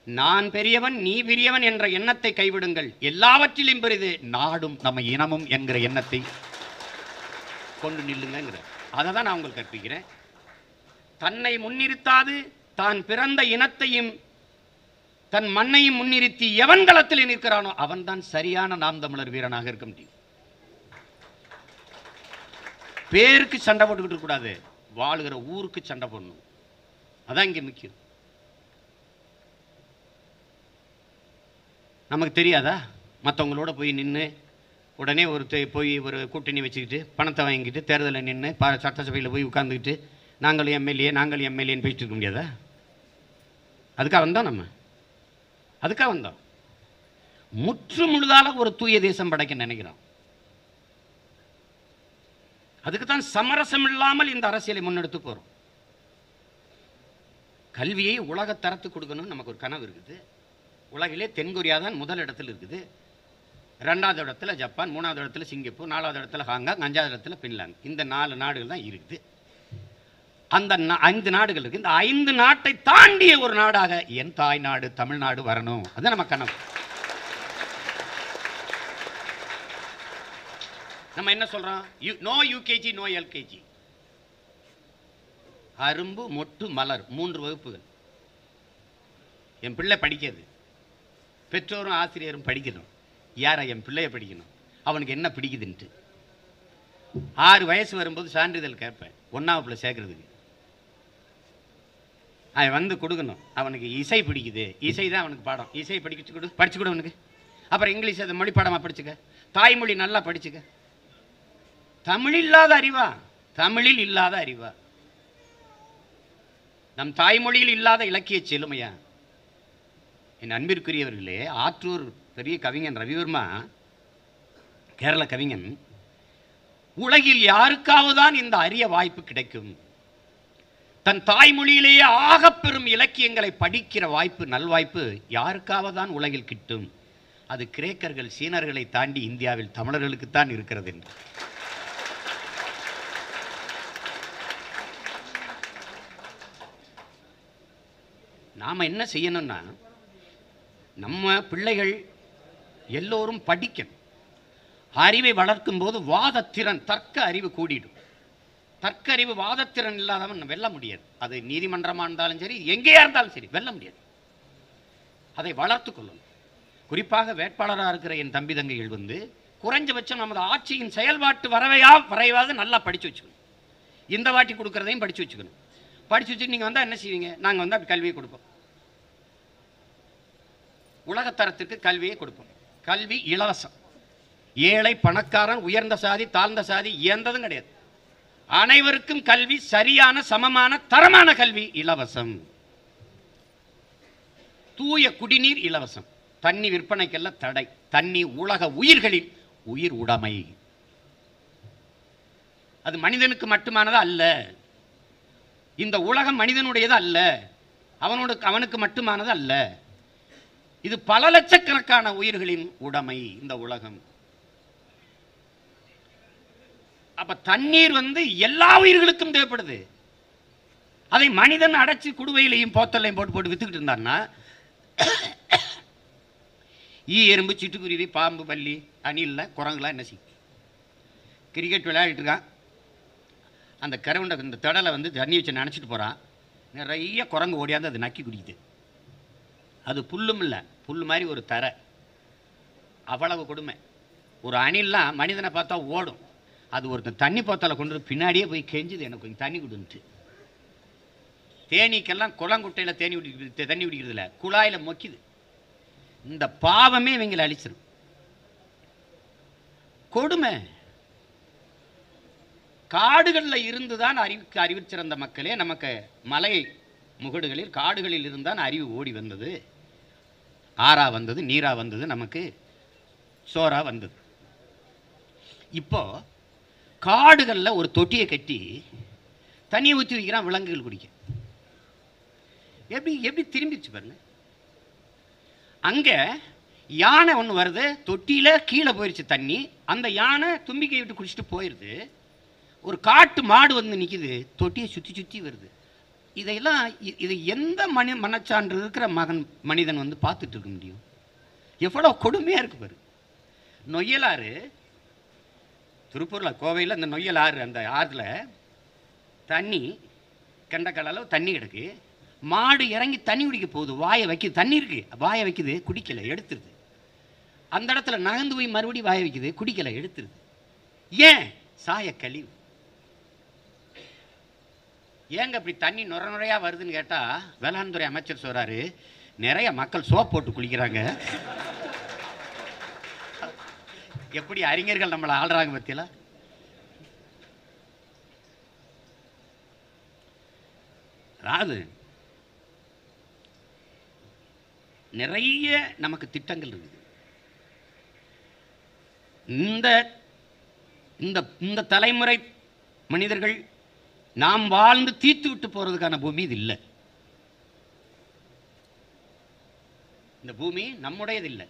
நான் பெரியவன் நீ பெரியவன் என்ற எண்ணத்தை கைவிடுங்கள், எல்லாவற்றிலும் பெரிது நாடும் நம்ம இனமும் என்கிற எண்ணத்தை கொண்டு நில்லுங்கிற. அதை தான் நான் உங்களுக்கு கற்பிக்கிறேன். தன்னை முன்னிறுத்தாது தான் பிறந்த இனத்தையும் தன் மண்ணையும் முன்னிறுத்தி எவன் களத்தில் நிற்கிறானோ அவன் தான் சரியான நாம் தமிழர் வீரனாக இருக்க முடியும். பேருக்கு சண்டை போட்டுக்கிட்டு கூடாது, வாழுகிற ஊருக்கு சண்டை போடணும். அதான் இங்க முக்கியம். நமக்கு தெரியாதா, மற்றவங்களோட போய் நின்று உடனே போய் ஒரு கூட்டணி வச்சுக்கிட்டு பணத்தை வாங்கிட்டு தேர்தலில் நின்று சட்டசபையில் போய் உட்கார்ந்துக்கிட்டு நாங்கள் எம்எல்ஏன்னு பேசிட்டு இருக்க முடியாதா? அதுக்காக வந்தோம், நம்ம அதுக்காக வந்தோம். முற்று முழுதால ஒரு தூய தேசம் படைக்க நினைக்கிறோம். அதுக்குத்தான் சமரசம் இல்லாமல் இந்த அரசியலை முன்னெடுத்து போறோம். கல்வியை உலக தரத்து கொடுக்கணும்னு நமக்கு ஒரு கனவு இருக்குது. உலகிலே தென்கொரியா தான் முதல் இடத்துல இருக்குது, 2வது இடத்துல ஜப்பான், 3வது இடத்துல சிங்கப்பூர், 4வது இடத்துல ஹாங்காங், 5வது இடத்துல பின்லாந்து. இந்த 4 நாடுகள் தான் இருக்குது. அந்த 5 நாடுகள் இருக்கு. இந்த 5 நாட்டை தாண்டிய ஒரு நாடாக என் தாய் நாடு தமிழ்நாடு வரணும். அது நம்ம கனவு. நம்ம என்ன சொல்றோம், நோ யூகேஜி நோ எல்கேஜி. அரும்பு மொட்டு மலர் 3 வகுப்புகள். என் பிள்ளை படிக்கிறது, பெற்றோரும் ஆசிரியரும் படிக்கணும். யாரா என் பிள்ளைய படிக்கணும், அவனுக்கு என்ன பிடிக்குதுன்ட்டு. 6 வயசு வரும்போது சான்றிதழ் கேட்பேன் 1ஆவதுல சேர்க்கறதுக்கு. அவன் வந்து கொடுக்கணும். அவனுக்கு இசை பிடிக்குது, இசை தான் அவனுக்கு பாடம், இசை படிச்சு கொடு அவனுக்கு. அப்புறம் இங்கிலீஷ் அதை மொழி பாடமாக படிச்சுக்க, தாய்மொழி நல்லா படிச்சுக்க. தமிழ் இல்லாத அறிவா, தமிழில் இல்லாத அறிவா, நம் தாய்மொழியில் இல்லாத இலக்கிய செழுமையா? என் அன்பிற்குரியவர்களே, ஆற்றூர் பெரிய கவிஞன் ரவிவர்மா கேரள கவிஞன், உலகில் யாருக்காவதுதான் இந்த அரிய வாய்ப்பு கிடைக்கும், தன் தாய்மொழியிலேயே ஆகப்பெரும் இலக்கியங்களை படிக்கிற வாய்ப்பு, நல்வாய்ப்பு யாருக்காவதுதான் உலகில் கிட்டும், அது கிரேக்கர்கள் சீனர்களை தாண்டி இந்தியாவில் தமிழர்களுக்குத்தான் இருக்கிறது என்று. நாம் என்ன செய்யணும்னா, நம்ம பிள்ளைகள் எல்லோரும் படிக்கணும். அறிவை வளர்க்கும் போது வாதத்திறன், தர்க்க அறிவு கூடிடும். தர்க்க அறிவு, வாதத்திறன் இல்லாதவன் வெல்ல முடியாது. அது நீதிமன்றமாக இருந்தாலும் சரி, எங்கேயா இருந்தாலும் சரி, வெல்ல முடியாது. அதை வளர்த்து கொள்ளணும். குறிப்பாக வேட்பாளராக இருக்கிற என் தம்பி தங்கைகள் வந்து குறைஞ்சபட்சம் நமது ஆட்சியின் செயல்பாட்டு வரைவாவது நல்லா படித்து வச்சுக்கணும். இந்த வாட்டி கொடுக்குறதையும் படித்து வச்சுக்கணும். படித்து வச்சுட்டு நீங்கள் வந்தால் என்ன செய்வீங்க? நாங்கள் வந்து அப்படி கல்வியை கொடுப்போம். உலகத்தரத்திற்கு கல்வியை கொடுப்போம். கல்வி இலவசம். ஏழை பணக்காரன், உயர்ந்த சாதி தாழ்ந்த சாதி எந்ததும் கிடையாது. அனைவருக்கும் கல்வி, சரியான சமமான தரமான கல்வி இலவசம். தூய குடிநீர் இலவசம். தண்ணி விற்பனைக்கெல்லாம் தடை. தண்ணி உலக உயிர்களின் உயிர் உடைமை. அது மனிதனுக்கு மட்டுமானது அல்ல. இந்த உலகம் மனிதனுடையது அல்ல, அவனுக்கு மட்டுமானது அல்ல. இது பல லட்சக்கணக்கான உயிர்களின் உடைமை இந்த உலகம். அப்ப தண்ணீர் வந்து எல்லா உயிர்களுக்கும் தேவைப்படுது. அதை மனிதன் அடைச்சி குடுவையிலையும் போத்தலையும் போட்டு போட்டு வித்துக்கிட்டு இருந்தான்னா, ஈ எறும்பு சிட்டுக்குருவி பாம்பு பல்லி அணில்ல குரங்குலாம் என்ன செய்யும்? கிரிக்கெட் விளையாடிட்டு இருக்கான், அந்த கரவுண்ட இந்த தடலை வந்து தண்ணி வச்சு நினச்சிட்டு போகிறான். நிறைய குரங்கு ஓடியாந்து அது நக்கி குடிக்குது. அது புல்லும் இல்லை, புல் மாதிரி ஒரு தரை. அவ்வளவு கொடுமை. ஒரு அணில்லாம் மனிதனை பார்த்தா ஓடும். அது ஒருத்தன் தண்ணி போத்தலை கொண்டு பின்னாடியே போய் கெஞ்சுது, எனக்கு கொஞ்சம் தண்ணி கொடுன்ட்டு. தேனீக்கெல்லாம் குளங்குட்டையில் தண்ணி குடிக்கிறது இல்லை, குழாயில் மொக்கிது. இந்த பாவமே இவங்களை அழிச்சிடும். கொடுமை. காடுகளில் இருந்துதான் அறிவு சிறந்த மக்களே நமக்கு மலை முகடுகளில் காடுகளில் இருந்தான் அறிவு ஓடி வந்தது. ஆறா வந்தது, நீரா வந்தது, நமக்கு சோறா வந்தது. இப்போ காடுகளில் ஒரு தொட்டியை கட்டி தண்ணியை ஊற்றி வைக்கிறான் விலங்குகள் குடிக்க. எப்படி எப்படி திரும்பிச்சு பாருங்க. அங்கே யானை ஒன்று வருது, தொட்டியில் கீழே போயிடுச்சு தண்ணி. அந்த யானை தும்பிக்கை விட்டு குடிச்சிட்டு போயிடுது. ஒரு காட்டு மாடு வந்து நிற்கிது, தொட்டியை சுற்றி சுற்றி வருது. இதையெல்லாம் இதை எந்த மனச்சான்று இருக்கிற மனிதன் வந்து பார்த்துட்டு இருக்க முடியும்? எவ்வளோ கொடுமையாக இருக்கு பாரு. நொய்யலாறு, திருப்பூரில் கோவையில் அந்த நொய்யலாறு, அந்த ஆறுல தண்ணி கண்டக்கால அளவு தண்ணி கிடக்கு. மாடு இறங்கி தண்ணி குடிக்க போகுது, வாயை வைக்குது. தண்ணி இருக்கு, வாயை வைக்குது, குடிக்கலை, எடுத்துருது. அந்த இடத்துல நகர்ந்து போய் மறுபடியும் வாயை வைக்குது, குடிக்கலை, எடுத்துருது. ஏன்? சாய கழிவு. ஏங்க இப்படி தண்ணி நுரையா வருதுன்னு கேட்டால் வேளாண் துறை அமைச்சர் சொல்கிறாரு, நிறைய மக்கள் சோப் போட்டு குளிக்கிறாங்க. எப்படி அறிஞர்கள் நம்மளை ஆள்றாங்க பத்தியில. அதாவது நிறைய நமக்கு திட்டங்கள் இருக்குது. இந்த தலைமுறை மனிதர்கள் நாம் வாழ்ந்து தீர்த்து விட்டு போறதுக்கான பூமி இது இல்லை. இந்த பூமி நம்முடையது இல்லை,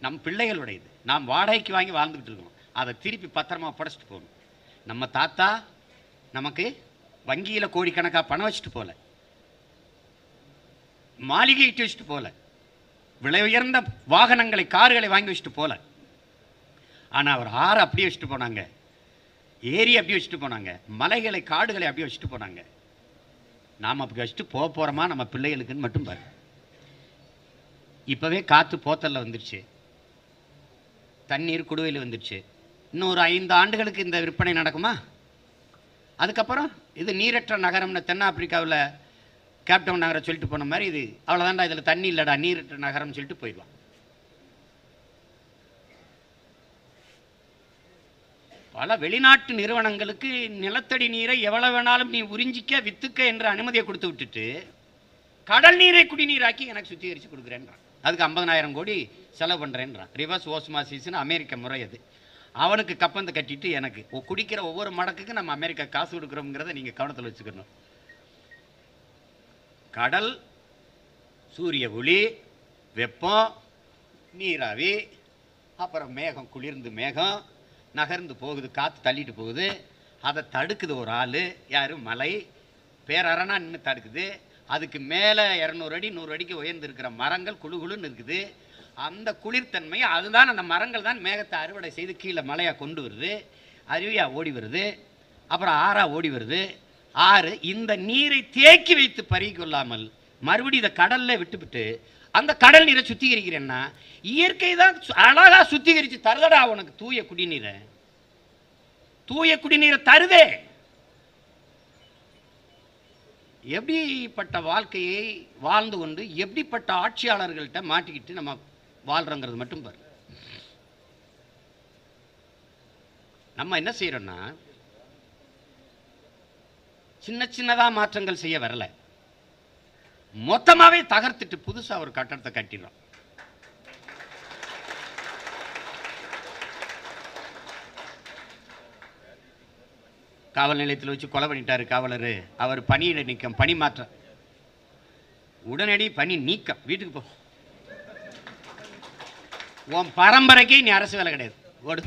நம் பிள்ளைகளுடையது. நாம் வாடகைக்கு வாங்கி வாழ்ந்துகிட்டு இருக்கோம். அதை திருப்பி பத்திரமா படைச்சிட்டு போகணும். நம்ம தாத்தா நமக்கு வங்கியில் கோடிக்கணக்காக பணம் வச்சுட்டு போல, மாளிகை இட்டு வச்சுட்டு போல, விலை உயர்ந்த வாகனங்களை கார்களை வாங்கி வச்சுட்டு போல. ஆனால் அவர் ஆறு அப்படியே வச்சுட்டு போனாங்க, ஏரி அப்படியே வச்சுட்டு போனாங்க, மலைகளை காடுகளை அப்படியே வச்சுட்டு போனாங்க. நாம் அப்படி வச்சுட்டு போக போகிறோமா நம்ம பிள்ளைகளுக்குன்னு மட்டும் பாரு. இப்போவே காற்று போத்தலில் வந்துடுச்சு, தண்ணீர் குடுவையில் வந்துடுச்சு. இன்னும் ஒரு 5 ஆண்டுகளுக்கு இந்த விற்பனை நடக்குமா? அதுக்கப்புறம் இது நீரற்ற நகரம்னு தென்னாப்பிரிக்காவில் கேப்டவுன் நகரை சொல்லிட்டு போன மாதிரி இது அவ்வளோதான்டா, இதில் தண்ணி இல்லைடா, நீரற்ற நகரம்னு சொல்லிட்டு போயிடுவான். பல வெளிநாட்டு நிறுவனங்களுக்கு நிலத்தடி நீரை எவ்வளவு வேணாலும் நீ உறிஞ்சிக்க வித்துக்க என்ற அனுமதியை கொடுத்து விட்டுட்டு கடல் நீரை குடிநீராக்கி எனக்கு சுத்திகரித்து கொடுக்குறேன்றான். அதுக்கு 50,000 கோடி செலவு பண்ணுறேன்றான். ரிவர்ஸ் ஓஸ்மாசிஸ்னு அமெரிக்க முறை அது. அவனுக்கு கப்பந்து கட்டிட்டு எனக்கு குடிக்கிற ஒவ்வொரு மடக்குக்கு நம்ம அமெரிக்கா காசு கொடுக்குறோங்கிறத நீங்கள் கவனத்தில் வச்சுக்கணும். கடல், சூரிய ஒளி, வெப்பம், நீராவி, அப்புறம் மேகம், குளிர்ந்து மேகம் நகர்ந்து போகுது, காற்று தள்ளிட்டு போகுது, அதை தடுக்குது ஒரு ஆள், யார்? மலை. பேரரணா நின்று தடுக்குது. அதுக்கு மேலே 200 அடி 100 அடிக்கு உயர்ந்திருக்கிற மரங்கள் குழுன்னு இருக்குது. அந்த குளிர்த்தன்மை அதுதான், அந்த மரங்கள் தான் மேகத்தை அறுவடை செய்து கீழே மலையாக கொண்டு வருது. அருவியாக ஓடி வருது, அப்புறம் ஆறாக ஓடி வருது. ஆறு இந்த நீரை தேக்கி வைத்து பருகி கொள்ளாமல் மறுபடியும் இதை கடல்ல விட்டுவிட்டு அந்த கடல் நீரை சுத்திகரிக்கிறேன்னா இயற்கை தான் அழகா சுத்திகரித்து தருதடா உனக்கு தூய குடிநீரை. தூய குடிநீரை தருதே. எப்படிப்பட்ட வாழ்க்கையை வாழ்ந்து கொண்டு எப்படிப்பட்ட ஆட்சியாளர்கள்ட்ட மாட்டிக்கிட்டு நம்ம வாழ்றோங்கிறது மட்டும் பாரு. நம்ம என்ன செய்யறோம்னா சின்ன சின்னதா மாற்றங்கள் செய்ய வரல, மொத்தமாவே தகர்த்துட்டு புதுசா ஒரு கட்டடத்தை கட்டிடுறோம். காவல் நிலையத்தில் வச்சு கொலை பண்ணிட்டாரு காவலர். அவர் பணியிட நீக்கம், பணி மாற்றம், உடனடி பணி நீக்கம், வீட்டுக்கு போ. உன் பரம்பரைக்கு நீ அரசு வேலை கிடையாது, ஓடு.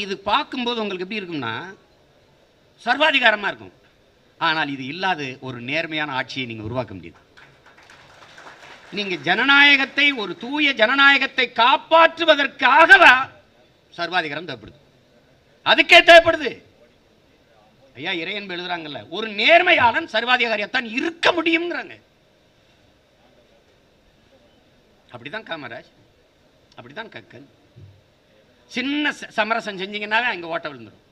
இது பார்க்கும்போது உங்களுக்கு எப்படி இருக்கும்னா சர்வாதிகாரமா இருக்கும். ஆனால் இது இல்லாத ஒரு நேர்மையான ஆட்சியை நீங்க உருவாக்க முடியாது. நீங்க ஜனநாயகத்தை, ஒரு தூய ஜனநாயகத்தை காப்பாற்றுவதற்காக சர்வாதிகாரம் தேவைப்படுது. அதுக்கே தேவைப்படுது. ஐயா இறையன்பு எழுதுறாங்கல்ல, ஒரு நேர்மையாளன் சர்வாதிகாரியத்தான் இருக்க முடியும்ங்கிறாங்க. அப்படிதான் காமராஜ், அப்படிதான் கக்கன். சின்ன சமரசம் செஞ்சீங்கன்னாவே அங்க ஓட்ட விழுந்துடும்,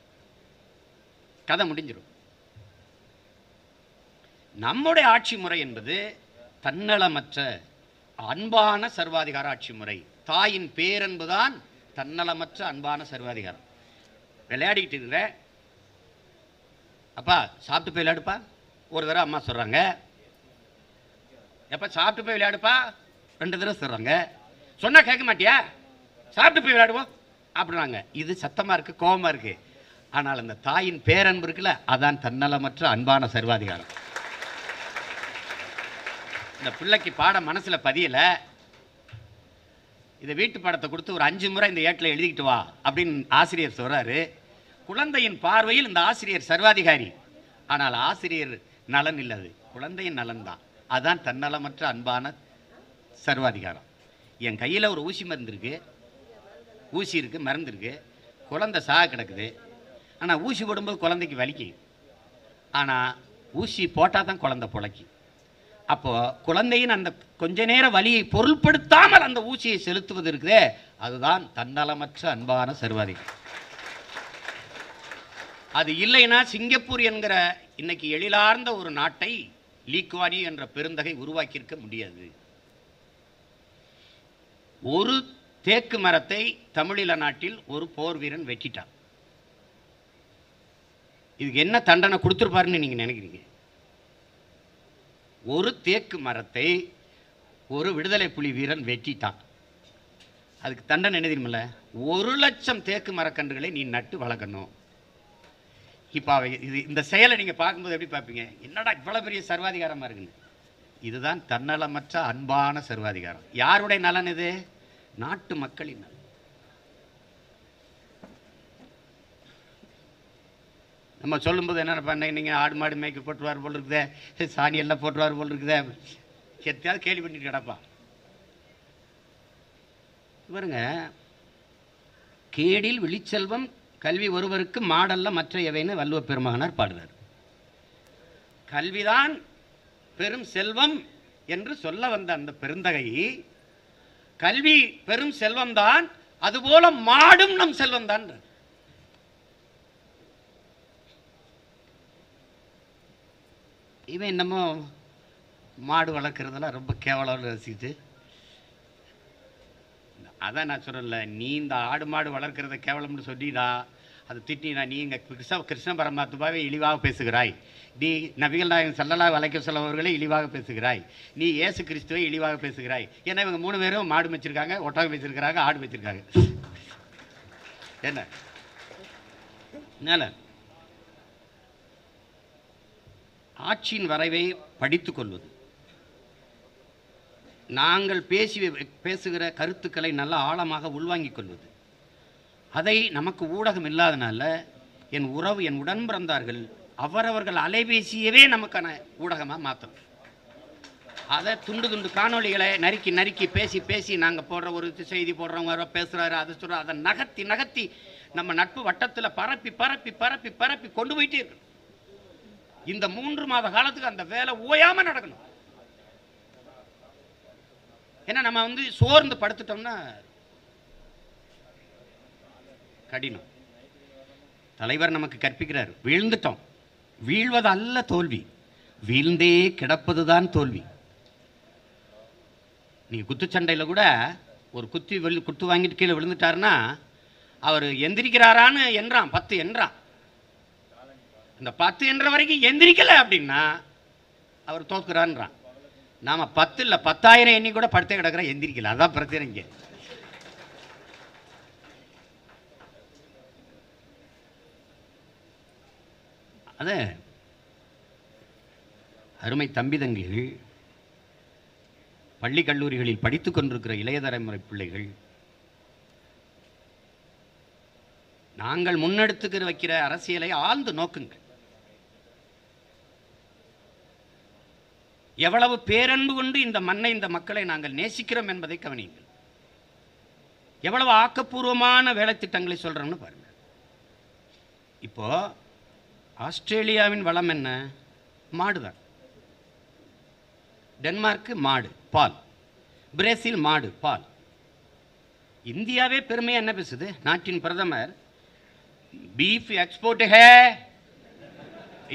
கதை முடிஞ்சிடும். நம்முடைய ஆட்சி முறை என்பது தன்னலமற்ற அன்பான சர்வாதிகார ஆட்சி முறை. தாயின் பேரன்புதான் தன்னலமற்ற அன்பான சர்வாதிகாரம். விளையாடிக்கிட்டு இருக்கிற அப்பா சாப்பிட்டு போய் விளையாடுப்பா, ஒரு தடவை அம்மா சொல்றாங்க. எப்ப சாப்பிட்டு போய் விளையாடுப்பா 2 தடவை சொல்றாங்க. சொன்னா கேட்க மாட்டியா, சாப்பிட்டு போய் விளையாடுவோம் அப்படின்னாங்க. இது சத்தமா இருக்கு, கோபமா இருக்கு. ஆனால் அந்த தாயின் பேரன்பு இருக்குல்ல, அதான் தன்னலமற்ற அன்பான சர்வாதிகாரம். இந்த பிள்ளைக்கு பாடம் மனசுல பதியல, இதை வீட்டு பாடத்தை கொடுத்து ஒரு 5 முறை இந்த ஏட்டில் எழுதிக்கிட்டு வா அப்படின்னு ஆசிரியர் சொல்றாரு. குழந்தையின் பார்வையில் இந்த ஆசிரியர் சர்வாதிகாரி, ஆனால் ஆசிரியர் நலன் இல்லது, குழந்தையின் நலன் தான். அதான் தன்னலமற்ற அன்பான சர்வாதிகாரம். என் கையில் ஒரு ஊசி மருந்து இருக்கு, ஊசி இருக்கு, மருந்து இருக்கு, குழந்தை சாக கிடக்குது. ஆனால் ஊசி போடும்போது குழந்தைக்கு வலிக்கும், ஆனால் ஊசி போட்டால் தான் குழந்தை பிழைக்கும். அப்போ குழந்தையின் அந்த கொஞ்ச நேர வலியை பொருள்படுத்தாமல் அந்த ஊசியை செலுத்துவது இருக்குதே, அதுதான் தன்னலமற்ற அன்பான சர்வாதிகாரம். அது இல்லைன்னா சிங்கப்பூர் என்கிற இன்னைக்கு எழிலார்ந்த ஒரு நாட்டை லீக்வானி என்ற பெருந்தகை உருவாக்கியிருக்க முடியாது. ஒரு தேக்கு மரத்தை தமிழீழ நாட்டில் ஒரு போர் வீரன் வெட்டிட்டான். இதுக்கு என்ன தண்டனை கொடுத்துருப்பாருன்னு நீங்க நினைக்கிறீங்க? ஒரு தேக்கு மரத்தை ஒரு விடுதலை புலி வீரன் வெட்டிட்டான். அதுக்கு தண்டனை என்ன தெரியுமில்ல? 1,00,000 தேக்கு மரக்கன்றுகளை நீ நட்டு வளர்க்கணும். இப்போ இது இந்த செயலை நீங்க பார்க்கும்போது எப்படி பார்ப்பீங்க? என்னடா இவ்வளவு பெரிய சர்வாதிகாரமா இருக்குன்னு. இதுதான் தன்னலமற்ற அன்பான சர்வாதிகாரம். யாருடைய நலன் இது? நாட்டு மக்களின் நலன். நம்ம சொல்லும்போது என்ன பண்ண, நீங்கள் ஆடு மாடு மேய்க்க போட்டுருவார் போல் இருக்குதே, சாணி எல்லாம் போட்டுருவார் போல் இருக்குதே, எத்தையாவது கேள்வி பண்ணிட்டு கிடப்பா. பாருங்க, கேடில் விழிச்செல்வம் கல்வி ஒருவருக்கு மாடல்ல மற்ற எவைன்னு வள்ளுவ பெருமகனார் பாடுறார். கல்விதான் பெரும் செல்வம் என்று சொல்ல வந்த அந்த பெருந்தகை, கல்வி பெரும் செல்வம் தான், அதுபோல மாடும் நம் செல்வம் தான். இவன் என்னமோ மாடு வளர்க்குறதெல்லாம் ரொம்ப கேவலம் ரசிச்சு, அதான் நான் சொல்கிறேன்ல, நீ இந்த ஆடு மாடு வளர்க்குறத கேவலம்னு சொல்லிடா, அது திட்டினா, நீ இங்கே கிருஷ்ண பரமாத்மாவை இழிவாக பேசுகிறாய், நீ நபிகள் நாயகம் ஸல்லல்லாஹு அலைஹி வஸல்லம் அவர்களை இழிவாக பேசுகிறாய், நீ இயேசு கிறிஸ்துவை இழிவாக பேசுகிறாய். ஏன்னா இவங்க 3 பேரும் மாடு வச்சிருக்காங்க, ஒட்டகம் வச்சிருக்கிறாங்க, ஆடு வச்சிருக்காங்க. என்ன ஆட்சியின் வரைவை படித்துக் கொள்வது, நாங்கள் பேசுகிற கருத்துக்களை நல்ல ஆழமாக உள்வாங்கிக் கொள்வது, அதை நமக்கு ஊடகம் இல்லாதனால என் உடன் பிறந்தார்கள் அவரவர்கள் அலைபேசியவே நமக்கான ஊடகமாக மாற்றணும். அதை துண்டு காணொலிகளை நறுக்கி பேசி நாங்கள் போடுற ஒரு செய்தி போடுறவங்க பேசுகிறாரு, அதை சொல்கிற, அதை நகர்த்தி நம்ம நட்பு வட்டத்தில் பரப்பி கொண்டு போயிட்டே இருக்கு. இந்த 3 மாத காலத்துக்கு அந்த வேலை ஓயாமல் நடக்கணும். ஏன்னா நம்ம சோர்ந்து படுத்துட்டோம்னா கடினம். தலைவர் நமக்கு கற்பிக்கிறார், வீழ்ந்துட்டோம், வீழ்வது அல்ல தோல்வி, வீழ்ந்தே கிடப்பதுதான் தோல்வி. நீங்க குத்துச்சண்டையில் கூட ஒரு குத்து வாங்கிட்டு கீழே விழுந்துட்டாருன்னா அவர் எந்திரிக்கிறாரான்னு என்றான், 10 என்றான். இந்த 10 என்ற வரைக்கும் எந்திரிக்கல அப்படின்னா அவர் தோற்கிறான்றான். நாம 10 இல்லை 10,000 எண்ணி கூட படுத்தே கிடக்கிற எந்திரிக்கல. அதான் பிரச்சனை. இங்கே அது அருமை தம்பி தங்கிகள், பள்ளி கல்லூரிகளில் படித்துக் கொண்டிருக்கிற இளைய தலைமுறை பிள்ளைகள், நாங்கள் முன்னெடுத்துக்கிற வைக்கிற அரசியலை ஆழ்ந்து நோக்குங்கள். எவ்வளவு பேரன்பு கொண்டு இந்த மண்ணை இந்த மக்களை நாங்கள் நேசிக்கிறோம் என்பதை கவனியுங்கள். எவ்வளவு ஆக்கப்பூர்வமான வேலை திட்டங்களை சொல்றோம்னு பாருங்க. இப்போ ஆஸ்திரேலியாவின் வளம் என்ன? மாடுதான். டென்மார்க் மாடு பால், பிரேசில் மாடு பால். இந்தியாவே பெருமையா என்ன பேசுது? நாட்டின் பிரதமர் பீஃப் எக்ஸ்போர்ட் है,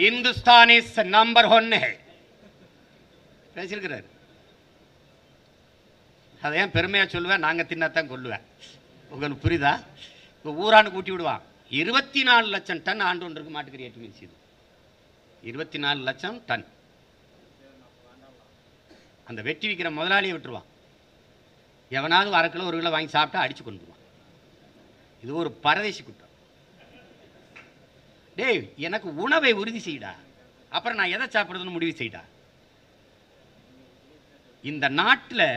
हिंदुस्तान इज नंबर 1 है பேசியிருக்கிறார். அதை ஏன் பெருமையா சொல்லுவேன்? நாங்க தின்னத்தான் கொள்ளுவேன். உங்களுக்கு புரியுதா? இப்போ ஊரானு கூட்டி விடுவான். 24 லட்சம் டன் ஆண்டு ஒன்றுக்கு மாட்டுக்கறி ஏற்றுமதி செய்யுது. 24 லட்சம் டன். அந்த வெட்டி விற்கிற முதலாளியை விட்டுருவான். எவனாவது 1/2 கிலோ 1 கிலோ வாங்கி சாப்பிட்டா அடிச்சு கொண்டுருவான். இது ஒரு பரதேசி குற்றம். டேய், எனக்கு உணவை உறுதி செய்யடா, அப்புறம் நான் எதை சாப்பிடுறதுன்னு முடிவு செய்யடா. இந்த நாட்டில்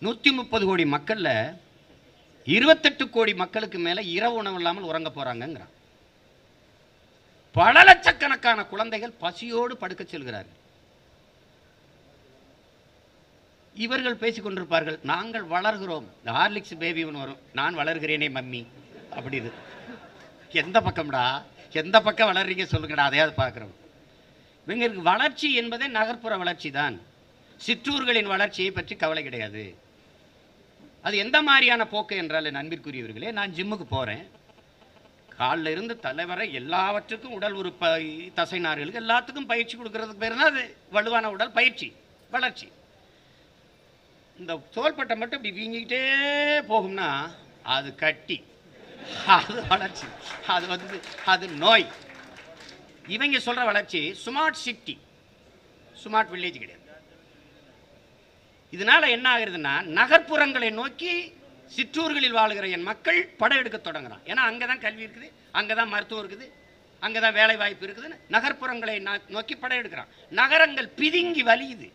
130 கோடி மக்கள்ல 28 கோடி மக்களுக்கு மேல இரவு உணவு இல்லாமல் உறங்க போறாங்கிறான். பல லட்சக்கணக்கான குழந்தைகள் பசியோடு படுக்க செல்கிறார்கள். இவர்கள் பேசிக் கொண்டிருப்பார்கள், நாங்கள் வளர்கிறோம், இந்த ஹார்லிக்ஸ் பேபி ஒன்று வரும், நான் வளர்கிறேனே மம்மி அப்படி. இது எந்த பக்கம்டா? எந்த பக்கம் வளர்றீங்க சொல்லுங்கடா, அதையாவது பார்க்குறோம். இவங்களுக்கு வளர்ச்சி என்பதே நகர்ப்புற வளர்ச்சி தான். சிற்றூர்களின் வளர்ச்சியை பற்றி கவலை கிடையாது. அது எந்த மாதிரியான போக்கு என்றால், நண்பிற்குரியவர்களே, நான் ஜிம்முக்கு போகிறேன், காலில் இருந்து தலைவரை எல்லாவற்றுக்கும் உடல் உறுப்பு தசை நார்களுக்கு எல்லாத்துக்கும் பயிற்சி கொடுக்கறதுக்கு பேர் தான் அது வலுவான உடல் பயிற்சி வளர்ச்சி. இந்த தோள்பட்டை மட்டும் இப்படி வீங்கிக்கிட்டே போகும்னா அது கட்டி, அது வளர்ச்சி, அது நோய். இவங்க சொல்ற வளர்ச்சி ஸ்மார்ட் சிட்டி, ஸ்மார்ட் வில்லேஜ் கிடையாது. இதனால என்ன ஆகுறதுன்னா, நகர்ப்புறங்களை நோக்கி சிற்றூர்களில் வாழ்கிற என் மக்கள் படையெடுக்க தொடங்குறான். ஏன்னா அங்கதான் கல்வி இருக்குது, அங்கதான் மருத்துவம் இருக்குது, அங்கதான் வேலை வாய்ப்பு இருக்குதுன்னு நகர்ப்புறங்களை நோக்கி படையெடுக்கிறான். நகரங்கள் பிதுங்கி வலியுது.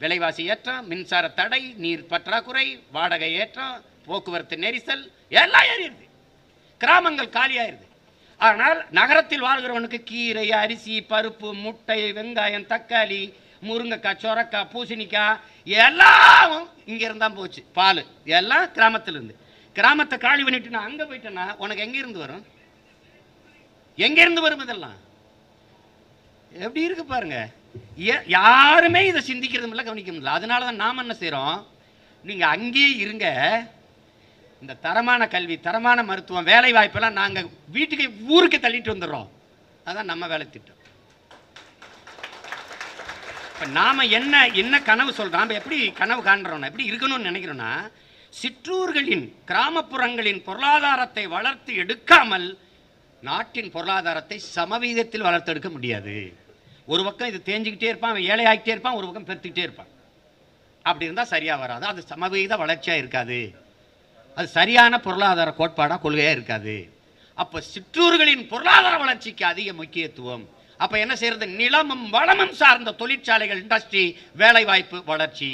விலைவாசி ஏற்றம், மின்சார தடை, நீர் பற்றாக்குறை, வாடகை ஏற்றம், போக்குவரத்து நெரிசல் எல்லாம் ஏறிடுது. கிராமங்கள் காலியாயிருது. ஆனால் நகரத்தில் வாழ்கிறவனுக்கு கீரை, அரிசி, பருப்பு, முட்டை, வெங்காயம், தக்காளி, முருங்கைக்காய், சொரக்காய், பூசணிக்காய் எல்லாம் இங்க இருந்தா போச்சு. பால் எல்லாம் கிராமத்துல இருந்து. கிராமத்தை காலி பண்ணிட்டு நான் அங்க போயிட்டேன்னா உனக்கு எங்க இருந்து வரும்? எங்க இருந்து வரும்? இதெல்லாம் எப்படி இருக்கு பாருங்க. யாருமே இதை சிந்திக்கிறது இல்லை, கவனிக்க முடியல. அதனாலதான் நாம என்ன செய்யறோம், நீங்க அங்கேயே இருங்க, இந்த தரமான கல்வி, தரமான மருத்துவம், வேலை வாய்ப்பெல்லாம் நாங்க வீட்டுக்கு ஊருக்கு தள்ளிட்டு வந்துடுறோம். அதான் நம்ம வேலை திட்டம். இப்ப நாம என்ன கனவு சொல்றோம், நம்ம எப்படி கனவு காண்றோம், எப்படி இருக்கணும்னு நினைக்கிறோம்னா, சிற்றூர்களின் கிராமப்புறங்களின் பொருளாதாரத்தை வளர்த்து எடுக்காமல் நாட்டின் பொருளாதாரத்தை சமவீதத்தில் வளர்த்தெடுக்க முடியாது. ஒரு பக்கம் இது தேஞ்சிக்கிட்டே இருப்பான், அவன் ஏழை ஆகிட்டே இருப்பான், ஒரு பக்கம் பெருத்துக்கிட்டே இருப்பான். அப்படி இருந்தால் சரியாக வராது. அது சமவீத வளர்ச்சியாக இருக்காது. அது சரியான பொருளாதார கோட்பாடாக கொள்கையாக இருக்காது. அப்போ சிற்றூர்களின் பொருளாதார வளர்ச்சிக்கு அதிக முக்கியத்துவம். அப்போ என்ன செய்யறது? நிலமும் வளமும் சார்ந்த தொழிற்சாலைகள், இண்டஸ்ட்ரி, வேலை வாய்ப்பு, வளர்ச்சி.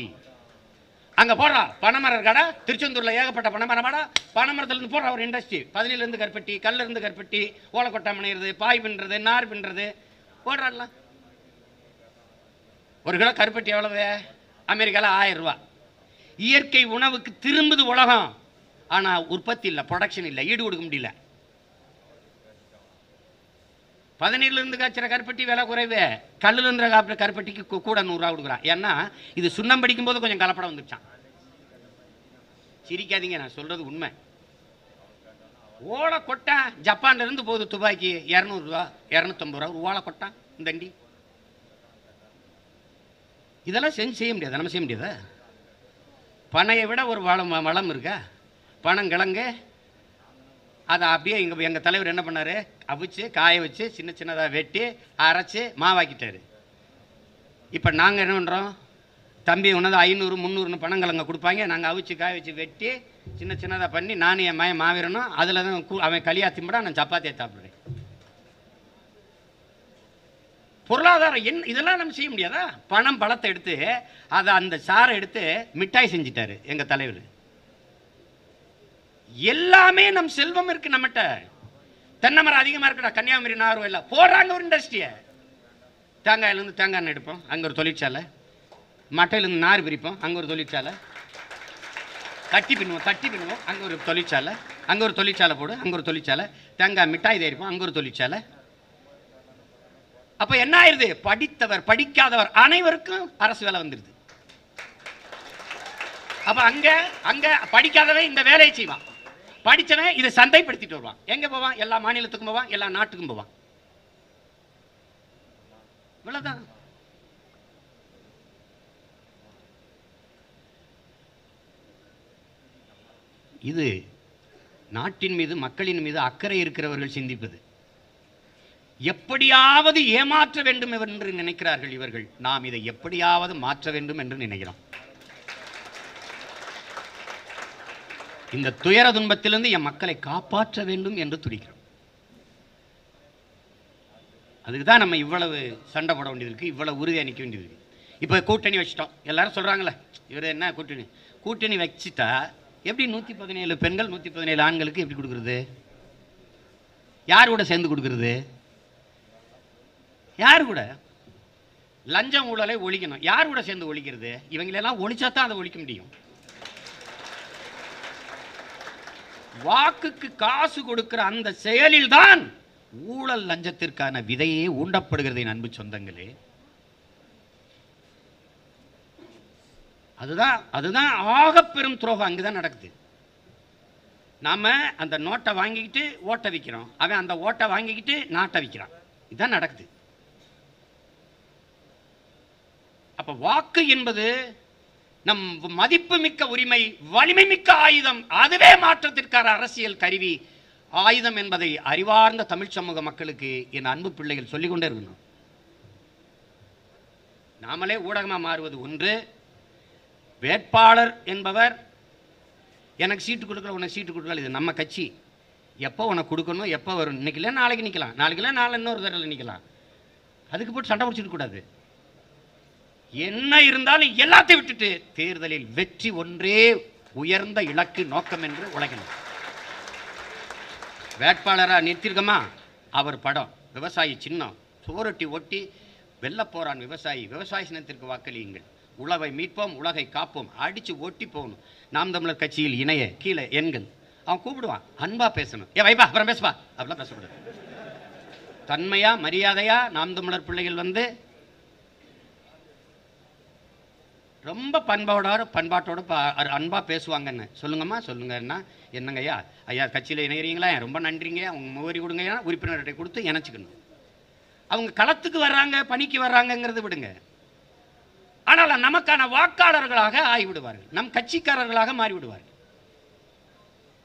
அங்கே போடுறா பனைமரம் கடை, திருச்செந்தூரில் ஏகப்பட்ட பனைமரம் கடை, பனைமரத்துலேருந்து போடுற ஒரு இண்டஸ்ட்ரி, பதிலிருந்து கற்பட்டி, கல்லிருந்து கற்பட்டி, ஓலக்கொட்டை முனைகிறது, பாய் பின்னுறது, நார் பின்னுறது போடுறாடலாம். ஒரு கிலோ கருப்பட்டி எவ்வளவு? அமெரிக்காவில் 1000 ரூபா. இயற்கை உணவுக்கு திரும்புது உலகம். ஆனால் உற்பத்தி இல்லை, ப்ரொடக்ஷன் இல்லை, ஈடு கொடுக்க முடியல. பதநீர்லேருந்து காய்ச்சிற கருப்பட்டி விலை குறைவு, கல்லுலேருந்து காப்பிற கருப்பட்டிக்கு கூட 100 ரூபா கொடுக்குறான். ஏன்னா இது சுண்ணம் படிக்கும் போது கொஞ்சம் கலப்படம் வந்துச்சான். சிரிக்காதீங்க, நான் சொல்றது உண்மை. ஓலை கொட்டை ஜப்பான்ல இருந்து போகுது துபாய்க்கு 200 ரூபா, 250 ரூபா ஒரு ஓலை கொட்டான் தண்டி. இதெல்லாம் செய்ய முடியாது, நம்ம செய்ய முடியாதா? பனையை விட ஒரு வளம் இருக்கா? பனங்கிழங்கு அதை அப்படியே எங்கள் தலைவர் என்ன பண்ணார்? அவிச்சு காய வச்சு சின்ன சின்னதாக வெட்டி அரைச்சி மாவாக்கிட்டார். இப்போ நாங்கள் என்ன பண்ணுறோம்? தம்பி ஒன்று 500 300 பனங்கிழங்க கொடுப்பாங்க, நாங்கள் அவிச்சு காய வச்சு வெட்டி சின்ன சின்னதாக பண்ணி நானும் என் மயம் மாவிடணும். அதில் தான் அவன் களியா திம்படா, நான் சப்பாத்தியை சாப்பிட்றேன். பொருளாதாரம் என்ன? இதெல்லாம் நம்ம செய்ய முடியாதா? பழத்தை எடுத்து அதை அந்த சாரை எடுத்து மிட்டாய் செஞ்சிட்டாரு எங்கள் தலைவர். எல்லாமே நம் செல்வம் இருக்கு நம்மகிட்ட. தென்னை மரம் அதிகமாக இருக்குடா, கன்னியாகுமரி நாகர்கோவில் இல்லை போடுறாங்க ஒரு இண்டஸ்ட்ரியை. தேங்காயிலேருந்து தேங்காய் எண்ணெய் எடுப்போம், அங்கே ஒரு தொழிற்சாலை. மட்டையிலேருந்து நார் பிரிப்போம், அங்கே ஒரு தொழிற்சாலை. தட்டி பின்னுவோம், அங்கே ஒரு தொழிற்சாலை. அங்கே ஒரு தொழிற்சாலை போடு, அங்கே ஒரு தொழிற்சாலை. தேங்காய் மிட்டாய் தயாரிப்போம், அங்கே ஒரு தொழிற்சாலை. அப்ப என்ன ஆயிருது? படித்தவர் படிக்காதவர் அனைவருக்கும் அரசு வேலை வந்துருது. அப்ப அங்க படிக்காதவன் இந்த வேலையை செய்வான், படிச்சவன் இதை சந்தைப்படுத்திட்டு வருவான். எங்க போவான்? எல்லா மாநிலத்துக்கும் போவான், எல்லா நாட்டுக்கும் போவான். இவ்வளவுதான். இது நாட்டின் மீது மக்களின் மீது அக்கறை இருக்கிறவர்கள் சிந்திப்பது. எப்படியாவது ஏமாற்ற வேண்டும் என்று நினைக்கிறார்கள் இவர்கள். நாம் இதை எப்படியாவது மாற்ற வேண்டும் என்று நினைக்கிறோம். இந்த துயர துன்பத்திலிருந்து என் மக்களை காப்பாற்ற வேண்டும் என்று துடிக்கிறோம். அதுக்கு தான் நம்ம இவ்வளவு சண்டை போட வேண்டியது இருக்கு, இவ்வளவு உறுதியாக நிற்க வேண்டியது இருக்கு. இப்போ கூட்டணி வச்சிட்டோம், எல்லாரும் சொல்றாங்களே இவர் என்ன கூட்டணி வச்சுட்டா எப்படி 117 பெண்கள் 117 ஆண்களுக்கு எப்படி கொடுக்கறது? யார் கூட சேர்ந்து கொடுக்கறது? யார் கூட? லஞ்சம் ஊழலை ஒழிக்கணும், யார் கூட சேர்ந்து ஒழிக்கிறது? இவங்களெல்லாம் ஒழிச்சா தான் அதை ஒழிக்க முடியும். வாக்குக்கு காசு கொடுக்கிற அந்த செயலில் தான் ஊழல் லஞ்சத்திற்கான விதையே ஊண்டப்படுகிறது. என் அன்பு சொந்தங்களே, அதுதான் ஆக பெரும் துரோகம் அங்குதான் நடக்குது. நாம அந்த நோட்டை வாங்கிக்கிட்டு ஓட்டை விற்கிறோம், அவன் அந்த ஓட்டை வாங்கிக்கிட்டு நாட்டை விற்கிறான். இதுதான் நடக்குது. அப்ப வாக்கு என்பது நம் மதிப்பு மிக்க உரிமை, வலிமை மிக்க ஆயுதம். அதுவே மாற்றத்திற்கான அரசியல் கருவி. ஆயுதம் என்பதை அறிவார்ந்த தமிழ் சமூக மக்களுக்கு என் அன்பு பிள்ளைகள் சொல்லிக்கொண்டே இருக்கணும். நாமளே ஊடகமாக மாறுவது ஒன்று. வேட்பாளர் என்பவர் எனக்கு சீட்டு கொடுக்கல, உனக்கு சீட்டு கொடுக்கல, இது நம்ம கட்சி. எப்போ உனக்கு கொடுக்கணும், எப்போ வரும், இன்னைக்கு இல்லை நாளைக்கு நிற்கலாம், நாளைக்கு இல்லை நாளை இன்னொரு தடவை நிற்கலாம். அதுக்கு போட்டு சண்டை பிடிச்சிட்டு கூடாது. என்ன இருந்தாலும் எல்லாத்தையும் விட்டுட்டு தேர்தலில் வெற்றி ஒன்றே உயர்ந்த இலக்கு நோக்கம் என்று உழைக்கணும். வேட்பாளராக நிறுத்திருக்கமா, அவர் படம், விவசாயி சின்னம், சுவரொட்டி ஒட்டி வெல்ல போறான் விவசாயி, விவசாய சின்னத்திற்கு வாக்களியுங்கள், உழவை மீட்போம், உலகை காப்போம், அடிச்சு ஒட்டி போகணும். நாம் தமிழர் கட்சியில் இணைய கீழே எண்கள். அவன் கூப்பிடுவான், அன்பா பேசணும். வைப்பா அப்புறம் பேசுவா, அப்படிலாம் பேசக்கூடாது. தன்மையா மரியாதையா நாம் தமிழர் பிள்ளைகள் வந்து ரொம்ப பண்பாட்டோட அன்பா பேசுவாங்கன்னு சொல்லுங்கம்மா, சொல்லுங்கன்னா என்னங்க ஐயா, ஐயா கட்சியில் இணைகிறீங்களா, ரொம்ப நன்றிங்க, அவங்க முகவரி கொடுங்க, உறுப்பினர்கிட்ட கொடுத்து இணைச்சிக்கணும். அவங்க களத்துக்கு வர்றாங்க, பணிக்கு வர்றாங்கிறத விடுங்க. ஆனால் நமக்கான வாக்காளர்களாக ஆகிவிடுவார்கள், நம் கட்சிக்காரர்களாக மாறிவிடுவார்கள்.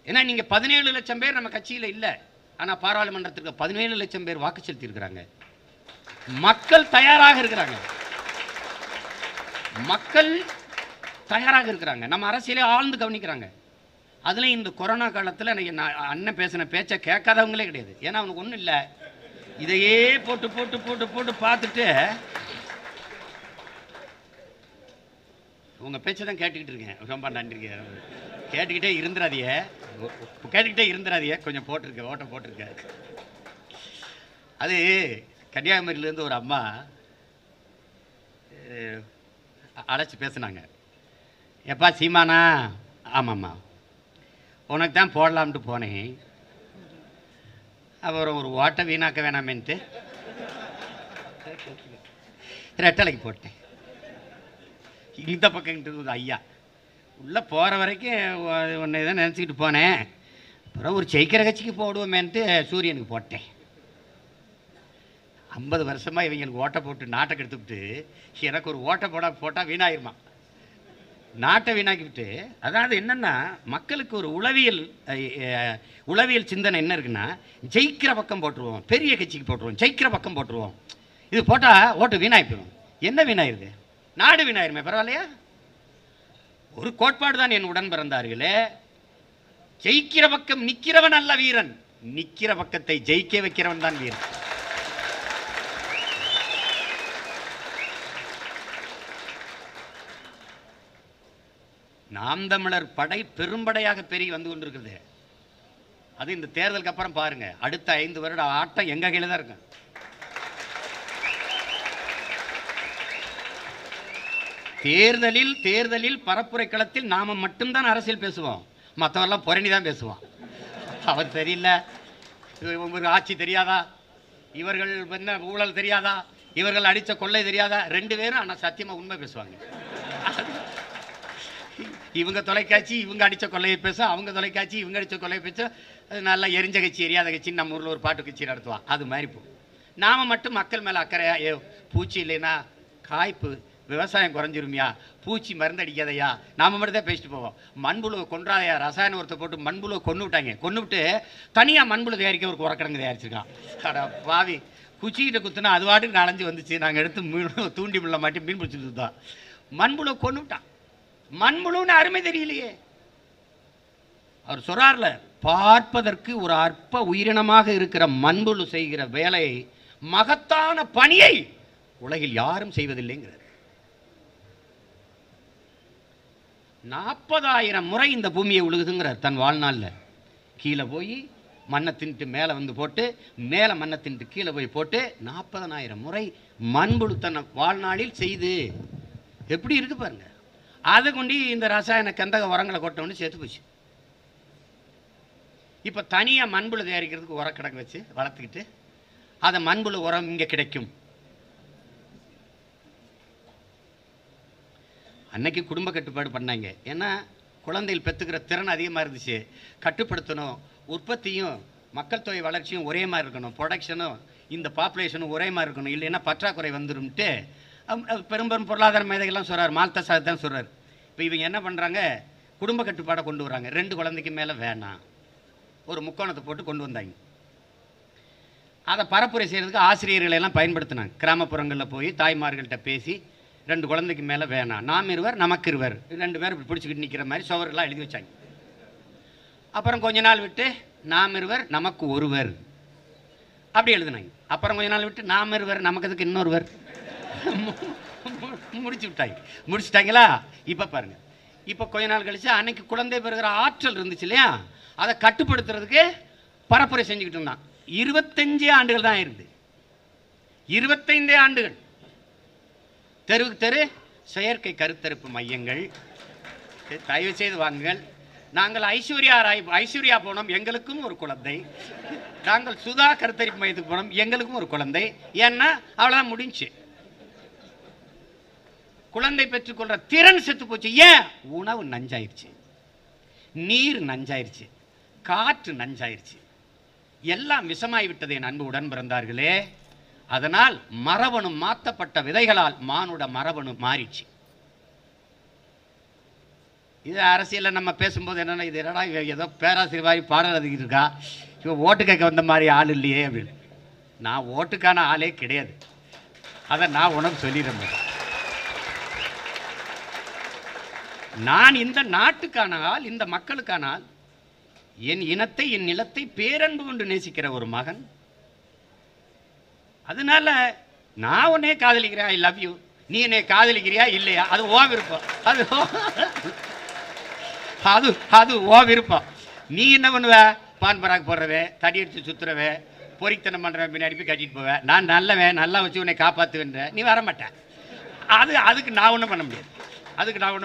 ஏன்னா நீங்க 17 லட்சம் பேர் நம்ம கட்சியில் இல்லை, ஆனால் பாராளுமன்றத்திற்கு 17 லட்சம் பேர் வாக்கு செலுத்தியிருக்கிறாங்க. மக்கள் தயாராக இருக்கிறாங்க. மக்கள் தயாராக இருக்கிறாங்க. நம்ம அரசியலே ஆழ்ந்து கவனிக்கிறாங்க. அதில் இந்த கொரோனா காலத்தில் அண்ணன் பேசின பேச்சை கேட்காதவங்களே கிடையாது. ஏன்னா அவனுக்கு ஒன்றும் இல்லை, இதையே போட்டு போட்டு போட்டு போட்டு பார்த்துட்டு உங்கள் பேச்சை தான் கேட்டுக்கிட்டு இருக்கேன். ரொம்ப நன்றிங்க. கேட்டுக்கிட்டே இருந்துடாதிய கொஞ்சம் போட்டிருக்கேன், ஓட்ட போட்டிருக்கேன். அது கன்னியாகுமரியிலேருந்து ஒரு அம்மா அழைச்சி பேசுனாங்க. எப்பா சீமானா? ஆமாம்மா. உனக்கு தான் போடலாம்ட்டு போனேன், அப்புறம் ஒரு ஓட்டை வீணாக்க வேணாமேன்ட்டு ரெட்டலைக்கு போட்டேன். இந்த பக்கம் ஐயா உள்ளே போகிற வரைக்கும் ஒன்று இதை நினச்சிக்கிட்டு போனேன், அப்புறம் ஒரு ஜெயிக்கிற கட்சிக்கு போடுவோமேன்ட்டு சூரியனுக்கு போட்டேன். 50 வருஷமாக இவங்களுக்கு ஓட்டை போட்டு நாட்டை கெடுத்துவிட்டு எனக்கு ஒரு ஓட்டை போட்டால் வீணாயிருமா, நாட்டை வீணாக்கிவிட்டு. அதாவது என்னென்னா மக்களுக்கு ஒரு உளவியல் சிந்தனை என்ன இருக்குன்னா, ஜெயிக்கிற பக்கம் போட்டுருவோம், பெரிய கட்சிக்கு போட்டுருவோம், ஜெயிக்கிற பக்கம் போட்டுருவோம். இது போட்டால் ஓட்டு வீணாயிப்போம். என்ன வீணாயிருது? நாடு வீணாயிருமே, பரவாயில்லையா? ஒரு கோட்பாடு தான் என் உடன் பிறந்தார்களே, ஜெயிக்கிற பக்கம் நிற்கிறவன் அல்ல வீரன், நிற்கிற பக்கத்தை ஜெயிக்க வைக்கிறவன் தான் வீரன். நாம் தமிழர் படை பெரும்படையாக பெருகி வந்து கொண்டிருக்கிறது. அது இந்த தேர்தலுக்கு அப்புறம் பாருங்க, அடுத்த 5 வருட ஆட்டம் எங்க கையில தான் இருக்கு. தேர்தலில் பரப்புரை களத்தில் நாம மட்டும்தான் அரசியல் பேசுவோம், மற்றவெல்லாம் புரணி தான் பேசுவான். அவர் சரியில்லை, இவங்களுக்கு ஆட்சி தெரியாதா, இவர்கள் என்ன ஊழல் தெரியாதா, இவர்கள் அடித்த கொள்ளை தெரியாதா, 2 பேரும் ஆனால் சத்தியமாக உண்மை பேசுவாங்க. இவங்க தொலைக்காட்சி இவங்க அடித்த கொள்ளையை பேச, அவங்க தொலைக்காட்சி இவங்க அடித்த கொள்ளையை பேச, நல்லா எரிஞ்ச கட்சி எரியாத கட்சின்னு நம்ம ஊரில் ஒரு பாட்டு கட்சி நடத்துவான். அது மாதிரி போ நாம் மட்டும் மக்கள் மேலே அக்கறையா, பூச்சி இல்லைன்னா காய்ப்பு விவசாயம் குறைஞ்சிருமியா, பூச்சி மருந்து அடிக்காதையா, நாம் மட்டும் தான் பேசிட்டு போவோம். மண்புழுவை கொன்றாதையா, ரசாயன உரத்தை போட்டு மண்புழுவை கொண்டு விட்டு தனியாக மண்புழு தயாரிக்க ஒரு உரக்கிழங்கு தயாரிச்சிருக்கான். அட பாவி, குச்சிக்கிட்ட குத்துனா அது வாட்டுக்கு 4-5 வந்துச்சு. நாங்கள் எடுத்து தூண்டி முள்ள மாட்டி மீன் பிடிச்சிட்டு தான் மண்புழுவை கொண்டு விட்டான். மண்புழுன்னு அருமை தெரியலையே. அவர் சொல்றார்ல, பார்ப்பதற்கு ஒரு அற்ப உயிரினமாக இருக்கிற மண்புழு செய்கிற வேலை, மகத்தான பணியை உலகில் யாரும் செய்வதில்லைங்கிறார். 40,000 முறை இந்த பூமியை உழுகுதுங்கிறார் தன் வாழ்நாளில். கீழே போய் மண்ணை தின்ட்டு மேலே வந்து போட்டு, மேலே மண்ணை தின்ட்டு கீழே போய் போட்டு, 40,000 முறை மண்புழு தன் வாழ்நாளில் செய்து எப்படி இருக்கு பாருங்க. அதை கொண்டு இந்த ரசாயன கந்தக உரங்களை கொட்டோன்னு சேர்த்து போச்சு. இப்போ தனியாக மண்புழு தயாரிக்கிறதுக்கு உரக்கடக்கு வச்சு வளர்த்துக்கிட்டு, அதை மண்புழு உரம் இங்கே கிடைக்கும். அன்னைக்கு குடும்ப கட்டுப்பாடு பண்ணாங்க. ஏன்னா குழந்தைகள் பெற்றுக்கிற திறன் அதிகமாக இருந்துச்சு. கட்டுப்படுத்தணும், உற்பத்தியும் மக்கள் தொகை வளர்ச்சியும் ஒரே மாதிரி இருக்கணும், ப்ரொடக்ஷனும் இந்த பாப்புலேஷனும் ஒரே மாதிரி இருக்கணும், இல்லைன்னா பற்றாக்குறை வந்துடும்ட்டு பெரும்பெரும் பொருளாதார மேதைகள்லாம் சொல்கிறார். மால்தசார் தான் சொல்கிறார். இப்போ இவங்க என்ன பண்ணுறாங்க, குடும்ப கட்டுப்பாடை கொண்டு வராங்க. 2 குழந்தைக்கு மேலே வேணாம், ஒரு முக்கோணத்தை போட்டு கொண்டு வந்தாங்க. அதை பரப்புரை செய்கிறதுக்கு ஆசிரியர்களை எல்லாம் பயன்படுத்தினாங்க. கிராமப்புறங்களில் போய் தாய்மார்கள்ட்ட பேசி 2 குழந்தைக்கு மேலே வேணாம், நாம் இருவர் நமக்கு இருவர், 2 பேர் இப்படி பிடிச்சிக்கிட்டு நிற்கிற மாதிரி சுவரெல்லாம் எழுதி வச்சாங்க. அப்புறம் கொஞ்ச நாள் விட்டு நாம் இருவர் நமக்கு ஒருவர் அப்படி எழுதுனாங்க. அப்புறம் கொஞ்ச நாள் விட்டு நாம் இருவர் நமக்கு அதுக்கு இன்னொருவர் முடிச்சுட்டாங்களா. இப்போ பாருங்க, இப்போ கொஞ்ச நாள் கழிச்சு அன்னைக்கு குழந்தை பெறுகிற ஆற்றல் இருந்துச்சு இல்லையா, அதை கட்டுப்படுத்துறதுக்கு பரப்புரை செஞ்சுக்கிட்டு இருந்தான். 25 ஆண்டுகள் தான் இருந்து, 25 ஆண்டுகள் தெருவுக்கு தெரு செயற்கை கருத்தரிப்பு மையங்கள். தயவு செய்து வாங்குங்கள். நாங்கள் ஐஸ்வர்யா போனோம், எங்களுக்கும் ஒரு குழந்தை. நாங்கள் சுதா கருத்தரிப்பு மையத்துக்கு போனோம், எங்களுக்கும் ஒரு குழந்தை. ஏன்னா அவ்வளோதான் முடிஞ்சு. குழந்தை பெற்றுக்கொள்ற திறன் செத்து போச்சு. ஏன்? உணவு நஞ்சாயிருச்சு, நீர் நஞ்சாயிருச்சு, காற்று நஞ்சாயிருச்சு, எல்லாம் விஷமாய் விட்டது என் அன்பு உடன் பிறந்தார்களே. அதனால் மரபணு மாற்றப்பட்ட விதைகளால் மானுட மரபணு மாறிச்சு. இது அரசியலில் நம்ம பேசும்போது என்னென்னா, இது என்னடா ஏதோ பேராசிரியர் பாடல் இருக்கா, இவன் ஓட்டு கேட்க வந்த மாதிரி ஆள் இல்லையே அப்படின்னு. நான் ஓட்டுக்கான ஆளே கிடையாது, அதை நான் உனக்கு சொல்லிடுறேன். நான் இந்த நாட்டுக்கான ஆள், இந்த மக்களுக்கான ஆள். என் இனத்தை, என் நிலத்தை பேரன்பு கொண்டு நேசிக்கிற ஒரு மகன். அதனால நான் உன்னே காதலிக்கிறேன், ஐ லவ் யூ. நீ என்னை காதலிக்கிறியா இல்லையா, அது ஓ விருப்பம். அது ஓ விருப்பம். நீ என்ன பண்ணுவ? பான் பராக் போடுறவே, தடி அடித்து சுற்றுறவே, பொறித்தனம் பண்ணுறவன் பின்னாடி போய் கட்டிட்டு போவேன். நான் நல்லவன், நல்லா வச்சு உன்னை காப்பாற்றுவேன்ற, நீ வர மாட்டேன். அதுக்கு நான் ஒன்றும்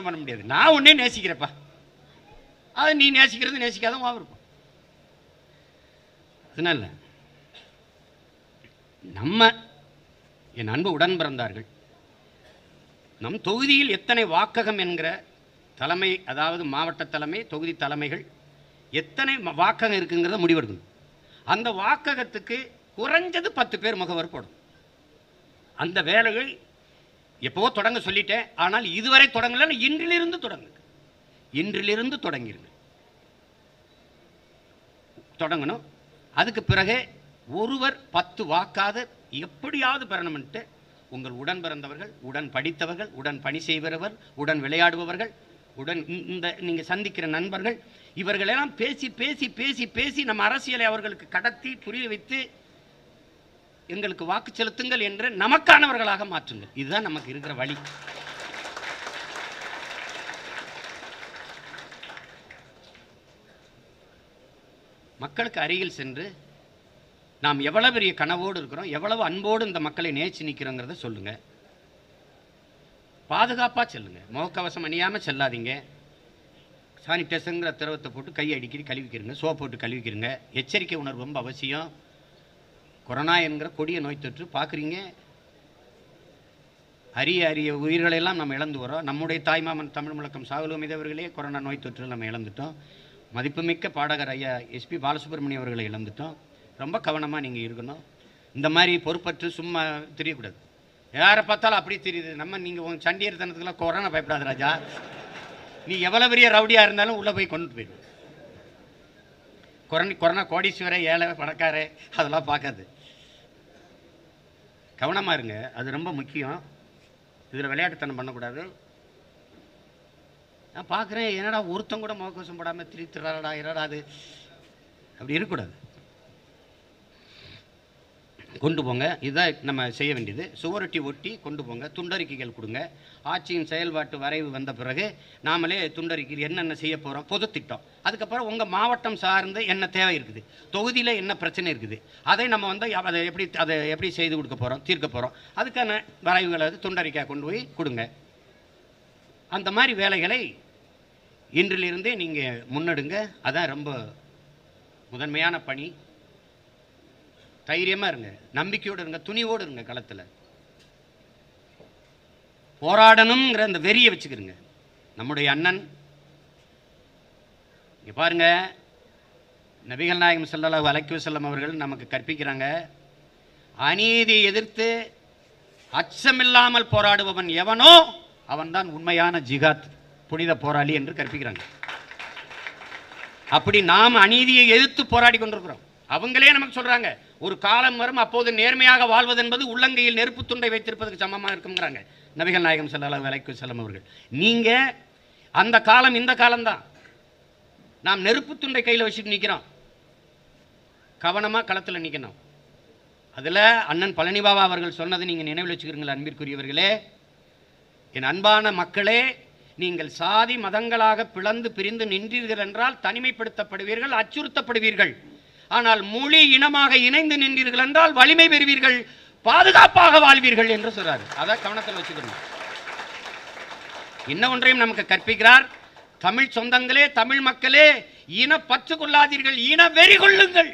பண்ண முடியாது. நான் உன்னே நேசிக்கிறப்பா. அது நீ நேசிக்கிறது நேசிக்காத வா இருக்கும். அதனால நம்ம என் அன்பு உடன் பிறந்தார்கள், நம் தொகுதியில் எத்தனை வாக்ககம் என்கிற தலைமை, அதாவது மாவட்ட தலைமை, தொகுதி தலைமைகள் எத்தனை வாக்ககம் இருக்குங்கிறத முடிவெடுக்கணும். அந்த வாக்ககத்துக்கு குறைஞ்சது 10 பேர் முகவர் போடும். அந்த வேலைகள் எப்போ தொடங்க சொல்லிட்டேன், ஆனால் இதுவரை தொடங்கல. இன்றிலிருந்து தொடங்கணும். அதுக்கு பிறகு ஒருவர் 10 வாக்காத எப்படியாவது பெறணும்ட்டு உங்கள் உடன் பிறந்தவர்கள், உடன் படித்தவர்கள், உடன் பணி செய்பவர்கள், உடன் விளையாடுபவர்கள், உடன் இந்த நீங்கள் சந்திக்கிற நண்பர்கள், இவர்களெல்லாம் பேசி பேசி பேசி பேசி நம்ம அரசியலை அவர்களுக்கு கடத்தி புரிய வைத்து எங்களுக்கு வாக்கு செலுத்துங்கள் என்று நமக்கானவர்களாக மாற்றுங்கள். இதுதான் நமக்கு இருக்கிற வழி. மக்களுக்கு அருகில் சென்று நாம் எவ்வளவு பெரிய கனவோடு இருக்கிறோம், எவ்வளவு அன்போடு இந்த மக்களை நேசி நிற்கிறோங்கிறத சொல்லுங்க. பாதுகாப்பாக செல்லுங்க. முகக்கவசம் அணியாமல் செல்லாதீங்க. சானிடைசருங்கிற திரவத்தை போட்டு கையை அடிக்கடி கழுவிக்கிறங்க, சோப்பு போட்டு கழுவிக்கிறங்க. எச்சரிக்கை உணர்வு ரொம்ப அவசியம். கொரோனா என்கிற கொடிய நோய் தொற்று பார்க்குறீங்க. அரிய உயிர்களெல்லாம் நம்ம இழந்து வரோம். நம்முடைய தாய்மாமன் தமிழ் முழக்கம் சாகுலமிதவர்களே கொரோனா நோய் தொற்று நம்ம இழந்துட்டோம். மதிப்புமிக்க பாடகர் ஐயா எஸ்பி பாலசுப்ரமணியம் அவர்களை இழந்துட்டோம். ரொம்ப கவனமாக நீங்கள் இருக்கணும். இந்த மாதிரி பொறுப்பற்று சும்மா தெரியக்கூடாது. யாரை பார்த்தாலும் அப்படி தெரியுது. நீங்கள் உங்கள் சண்டியர்த்தனத்துக்குலாம் கொரோனா பயப்படாது ராஜா. நீ எவ்வளோ பெரிய ரவுடியாக இருந்தாலும் உள்ளே போய் கொண்டு போயிடும். கொரோனா கோடீஸ்வர, ஏழை, பணக்கார அதெல்லாம் பார்க்காது. கவனமாக இருங்க, அது ரொம்ப முக்கியம். இதில் விளையாட்டுத்தனம் பண்ணக்கூடாது. நான் பார்க்குறேன், என்னடா ஒருத்தம் கூட முகக்கவசம் போடாமல் திரித்துறாடா என்னடா அது, அப்படி இருக்கக்கூடாது. கொண்டு போங்க. இதுதான் நம்ம செய்ய வேண்டியது. சுவரொட்டி ஒட்டி கொண்டு போங்க. துண்டறிக்கைகள் கொடுங்க. ஆட்சியின் செயல்பாட்டு வரைவு வந்த பிறகு நாமளே துண்டறிக்கை என்னென்ன செய்ய போகிறோம், பொது திட்டம். அதுக்கப்புறம் உங்கள் மாவட்டம் சார்ந்து என்ன தேவை இருக்குது, தொகுதியில் என்ன பிரச்சனை இருக்குது, அதை நம்ம அதை எப்படி செய்து கொடுக்க போகிறோம், தீர்க்க போகிறோம். அதுக்கான வரைவுகளை துண்டறிக்கையாக கொண்டு போய் கொடுங்க. அந்த மாதிரி வேலைகளை இன்றிலிருந்தே நீங்கள் முன்னெடுங்க. அதான் ரொம்ப முதன்மையான பணி. தைரியமாக இருங்க, நம்பிக்கையோடு இருங்க, துணிவோடு இருங்க. களத்தில் போராடணுங்கிற அந்த வெறியை வச்சுக்கிறங்க. நம்முடைய அண்ணன் இங்கே பாருங்க, நபிகள் நாயகம் ஸல்லல்லாஹு அலைஹி வஸல்லம் அவர்கள் நமக்கு கற்பிக்கிறாங்க, அநீதியை எதிர்த்து அச்சமில்லாமல் போராடுபவன் எவனோ அவன்தான் உண்மையான ஜிகாத், புனித போராளி என்று கற்பிக்கிறாங்க. அப்படி நாம் அநீதியை எதிர்த்து போராடி கொண்டிருக்கிறோம். அவங்களே நமக்கு சொல்றாங்க, ஒரு காலம் வரும் அப்போது நேர்மையாக வாழ்வது என்பது உள்ளங்கையில் நெருப்பு துண்டை வைத்திருப்பதற்கு சமமாக இருக்குங்கிறாங்க நபிகள் நாயகம் ஸல்லல்லாஹு அலைஹி வஸல்லம் அவர்கள். நீங்க அந்த காலம் இந்த காலம்தான். நாம் நெருப்பு துண்டை கையில் வச்சுட்டு நிற்கிறோம். கவனமாக களத்தில் நிற்கணும். அதில் அண்ணன் பழனிபாபா அவர்கள் சொன்னது நீங்கள் நினைவில் வச்சுக்கிறீங்களா அன்பிற்குரியவர்களே? என் அன்பான மக்களே, நீங்கள் சாதி மதங்களாக பிளந்து பிரிந்து நின்றீர்கள் என்றால் தனிமைப்படுத்தப்படுவீர்கள், அச்சுறுத்தப்படுவீர்கள். ஆனால் மொழி இனமாக இணைந்து நின்றீர்கள் என்றால் வலிமை பெறுவீர்கள், பாதுகாப்பாக வாழ்வீர்கள் என்று சொல்றாரு. அதை கவனத்தில் வச்சுக்கணும். இன்ன ஒன்றையும் நமக்கு கற்பிக்கிறார், தமிழ் சொந்தங்களே, தமிழ் மக்களே, இன பற்று கொள்ளாதீர்கள், இன வெறி கொள்ளுங்கள்.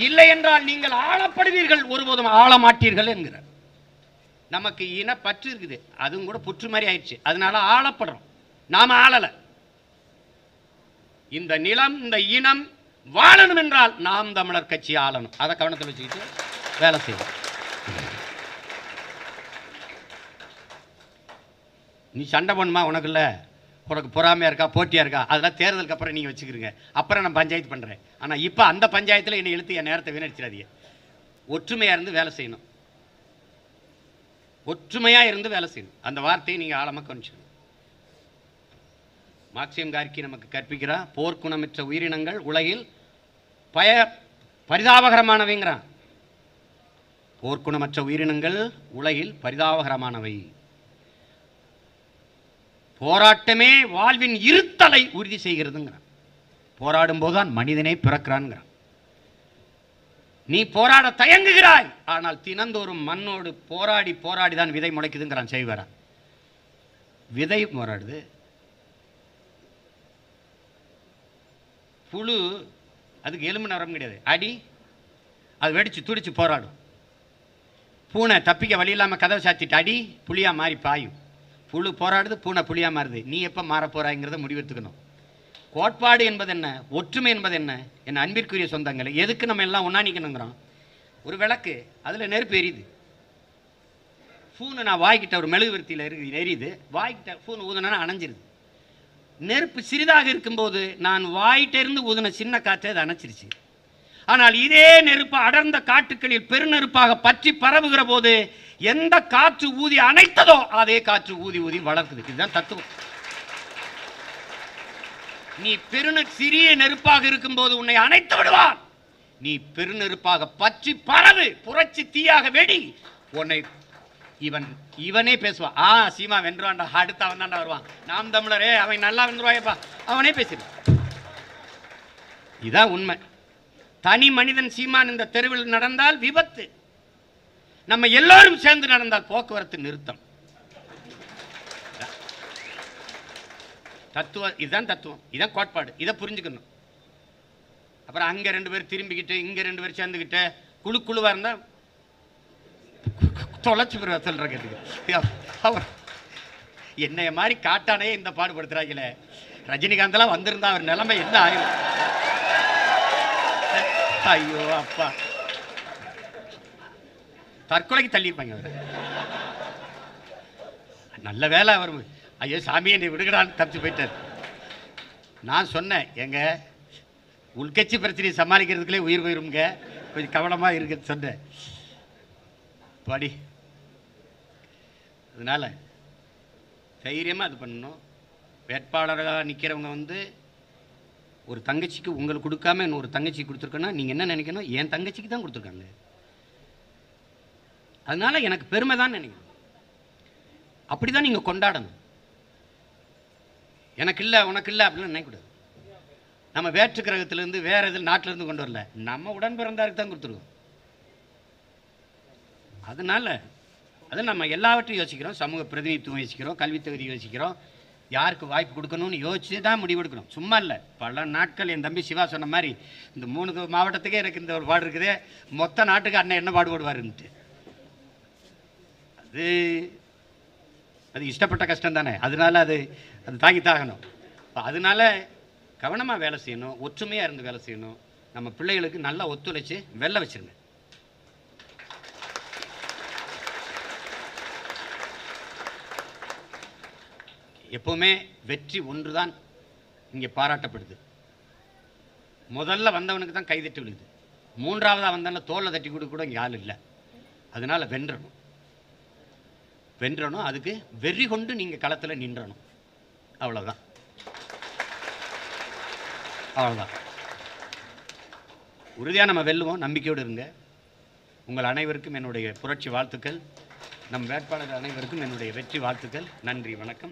இல்லை என்றால் நீங்கள் ஆளப்படுவீர்கள், ஒருபோதும் ஆள மாட்டீர்கள் என்கிறார். நமக்கு இன பற்று இருக்குது, அதுவும் கூட புற்று மாதிரி ஆயிடுச்சு. அதனால ஆளப்படுறோம், நாம ஆளல. இந்த நிலம், இந்த இனம் வாழணும் என்றால் நாம் தமிழர் கட்சி ஆளணும். அதை கவனத்தில் வச்சுக்கிட்டு வேலை செய்வோம். நீ சண்டை பண்ணுமா உனக்கு இல்லை, உனக்கு பொறாமையாக இருக்கா, போட்டியாக இருக்கா, அதெல்லாம் தேர்தலுக்கு அப்புறம் நீங்கள் வச்சுக்கிறீங்க. அப்புறம் நான் பஞ்சாயத்து பண்ணுறேன். ஆனால் இப்போ அந்த பஞ்சாயத்தில் என்னை இழுத்து என் நேரத்தை வீணடிச்சிடாதீங்க. ஒற்றுமையாக இருந்து வேலை செய்யணும். ஒற்றுமையாக இருந்து வேலை செய்யணும். அந்த வார்த்தையை நீங்கள் ஆழமாக கவனிச்சுக்கணும். மார்க்சியம் கார்கி நமக்கு கற்பிக்கிறான், போர்க்குணமற்ற உயிரினங்கள் உலகில் பரிதாபகரமானவைங்கிறான். போர்க்குணமற்ற உயிரினங்கள் உலகில் பரிதாபகரமானவை. போராட்டமே வாழ்வின் இருத்தலை உறுதி செய்கிறதுங்கிறான். போராடும் போதுதான் மனிதனே பிறக்கிறான்ங்கிறான். நீ போராட தயங்குகிறாய், ஆனால் தினந்தோறும் மண்ணோடு போராடி போராடி தான் விதை முளைக்குதுங்கிறான் செய்வாரா. விதை போராடுது. புழு அதுக்கு எலும்பு நரம் கிடையாது, அடி அது வெடிச்சு துடிச்சு போராடும். பூனை தப்பிக்க வழி இல்லாமல் கதவை சாத்திட்டு அடி புளியா மாறி பாயும். புழு போராடுது, பூனை புளியா மாறுது. நீ எப்போ மாற போறாங்கிறத முடிவெடுத்துக்கணும். கோட்பாடு என்பது என்ன, ஒற்றுமை என்பது என்ன? என் அன்பிற்குரிய சொந்தங்களை, எதுக்கு நம்ம எல்லாம் ஒன்றா நிற்கணுங்கிறோம்? ஒரு விளக்கு, அதில் நெருப்பு எரியுது. ஃபூனு நான் வாய்க்கிட்ட ஒரு மெழுகுவர்த்தியில் இருக்குது, எரியுது. வாய்க்கிட்ட ஃபூன் ஊதுனா அணைஞ்சிருது. நெருப்பு சிறிதாக இருக்கும்போது நான் வாயிட்டிருந்து ஊதின சின்ன காற்றை அதை அணைச்சிருச்சு. ஆனால் இதே நெருப்பு அடர்ந்த காட்டுக்களில் பெருநெருப்பாக பற்றி பரவுகிற போது எந்த காற்று ஊதி அணைத்ததோ அதே காற்று ஊதி ஊதி வளர்க்குது. இதுதான் தத்துவம். நீ சிறிய நெருப்பாக இருக்கும் போது உன்னை அணைத்து விடுவான். நீ பெருநெருப்பாக பற்றி பரவு, புரட்சி தீயாக வெடி. உன்னை இவனே பேசுவான். சீமா வென்றுவான்டா, அடுத்த அவன் தான்டா வருவான். நாம் தமிழரே அவன் நல்லா வென்றுவாயப்பா, அவனே பேசிடுவான். இதான் உண்மை. தனி மனிதன் சீமான் இந்த தெருவில் நடந்தால் விபத்து. நம்ம எல்லாரும் சேர்ந்து நடந்தால் போக்குவரத்து நிறுத்தம். தத்துவம் இதுதான், தத்துவம் இதான் கோட்பாடு. இதை புரிஞ்சுக்கணும். அப்புறம் அங்க 2 பேர் திரும்பிக்கிட்டு இங்க 2 பேர் சேர்ந்துக்கிட்டு குழுவா இருந்தா தொலைச்சு போய் சொல்ற கேட்டுக்கு. அவர் என்னைய மாதிரி காட்டானே இந்த பாடுபடுத்துறாங்களே. ரஜினிகாந்தெல்லாம் வந்திருந்தா அவர் நிலைமை என்ன ஆயிரும்? ஐயோ அப்பா, தற்கொலைக்கு தள்ளியிருப்பாங்க அவர். நல்ல வேலை அவர் ஐயோ சாமி என்னை விடுகிறான்னு தப்பிச்சு போயிட்டார். நான் சொன்னேன், எங்க உள்கட்சி பிரச்சனையை சமாளிக்கிறதுக்குள்ளே உயிர் போயிருங்க, கொஞ்சம் கவனமாக இருக்குன்னு சொன்னேன். படி, அதனால தைரியமாக அது பண்ணணும். வேட்பாளராக நிற்கிறவங்க ஒரு தங்கச்சிக்கு உங்களுக்கு கொடுக்காம இன்னொரு தங்கச்சி கொடுத்துருக்கோன்னா நீங்கள் என்ன நினைக்கணும்? என் தங்கச்சிக்கு தான் கொடுத்துருக்காங்க, அதனால எனக்கு பெருமை தான் நினைக்கணும். அப்படி தான் நீங்கள் கொண்டாடணும். எனக்கு இல்லை உனக்கு இல்லை அப்படின்னு நினைக்கக்கூடாது. நம்ம வேற்று கிரகத்திலேருந்து வேறு எதில் நாட்டிலேருந்து கொண்டு வரல, நம்ம உடன் பிறந்தாருக்கு தான் கொடுத்துருக்கோம். அதனால அது நம்ம எல்லாவற்றையும் யோசிக்கிறோம். சமூக பிரதிநிதித்துவம் யோசிக்கிறோம், கல்வி தகுதி யோசிக்கிறோம், யாருக்கு வாய்ப்பு கொடுக்கணும்னு யோசிச்சு தான் முடிவெடுக்கணும். சும்மா இல்லை. பல நாட்கள் என் தம்பி சிவா சொன்ன மாதிரி இந்த 3 மாவட்டத்துக்கே எனக்கு இந்த ஒரு பாடு இருக்குது, மொத்த நாட்டுக்கு அண்ணன் என்ன பாடுபடுவாருன்ட்டு. அது இஷ்டப்பட்ட கஷ்டம் தானே, அதனால அது தாங்கித்தாகணும். அதனால கவனமாக வேலை செய்யணும், ஒற்றுமையாக இருந்து வேலை செய்யணும். நம்ம பிள்ளைகளுக்கு நல்லா ஒத்துழைச்சு வெல்ல வச்சிருங்க. எப்பவுமே வெற்றி ஒன்று தான் இங்கே பாராட்டப்படுது. முதல்ல வந்தவனுக்கு தான் கைதட்டி விழுது, 3ஆவதாக வந்தாலும் தோலை தட்டி கொடுக்க கூட இங்கே ஆள் இல்லை. அதனால வென்றணும். அதுக்கு வெறி கொண்டு நீங்கள் களத்தில் நின்றணும். அவ்வளோதான். உறுதியாக நம்ம வெல்லுவோம், நம்பிக்கையோடு இருங்க. உங்கள் அனைவருக்கும் என்னுடைய புரட்சி வாழ்த்துக்கள். நம் வேட்பாளர் அனைவருக்கும் என்னுடைய வெற்றி வாழ்த்துக்கள். நன்றி, வணக்கம்.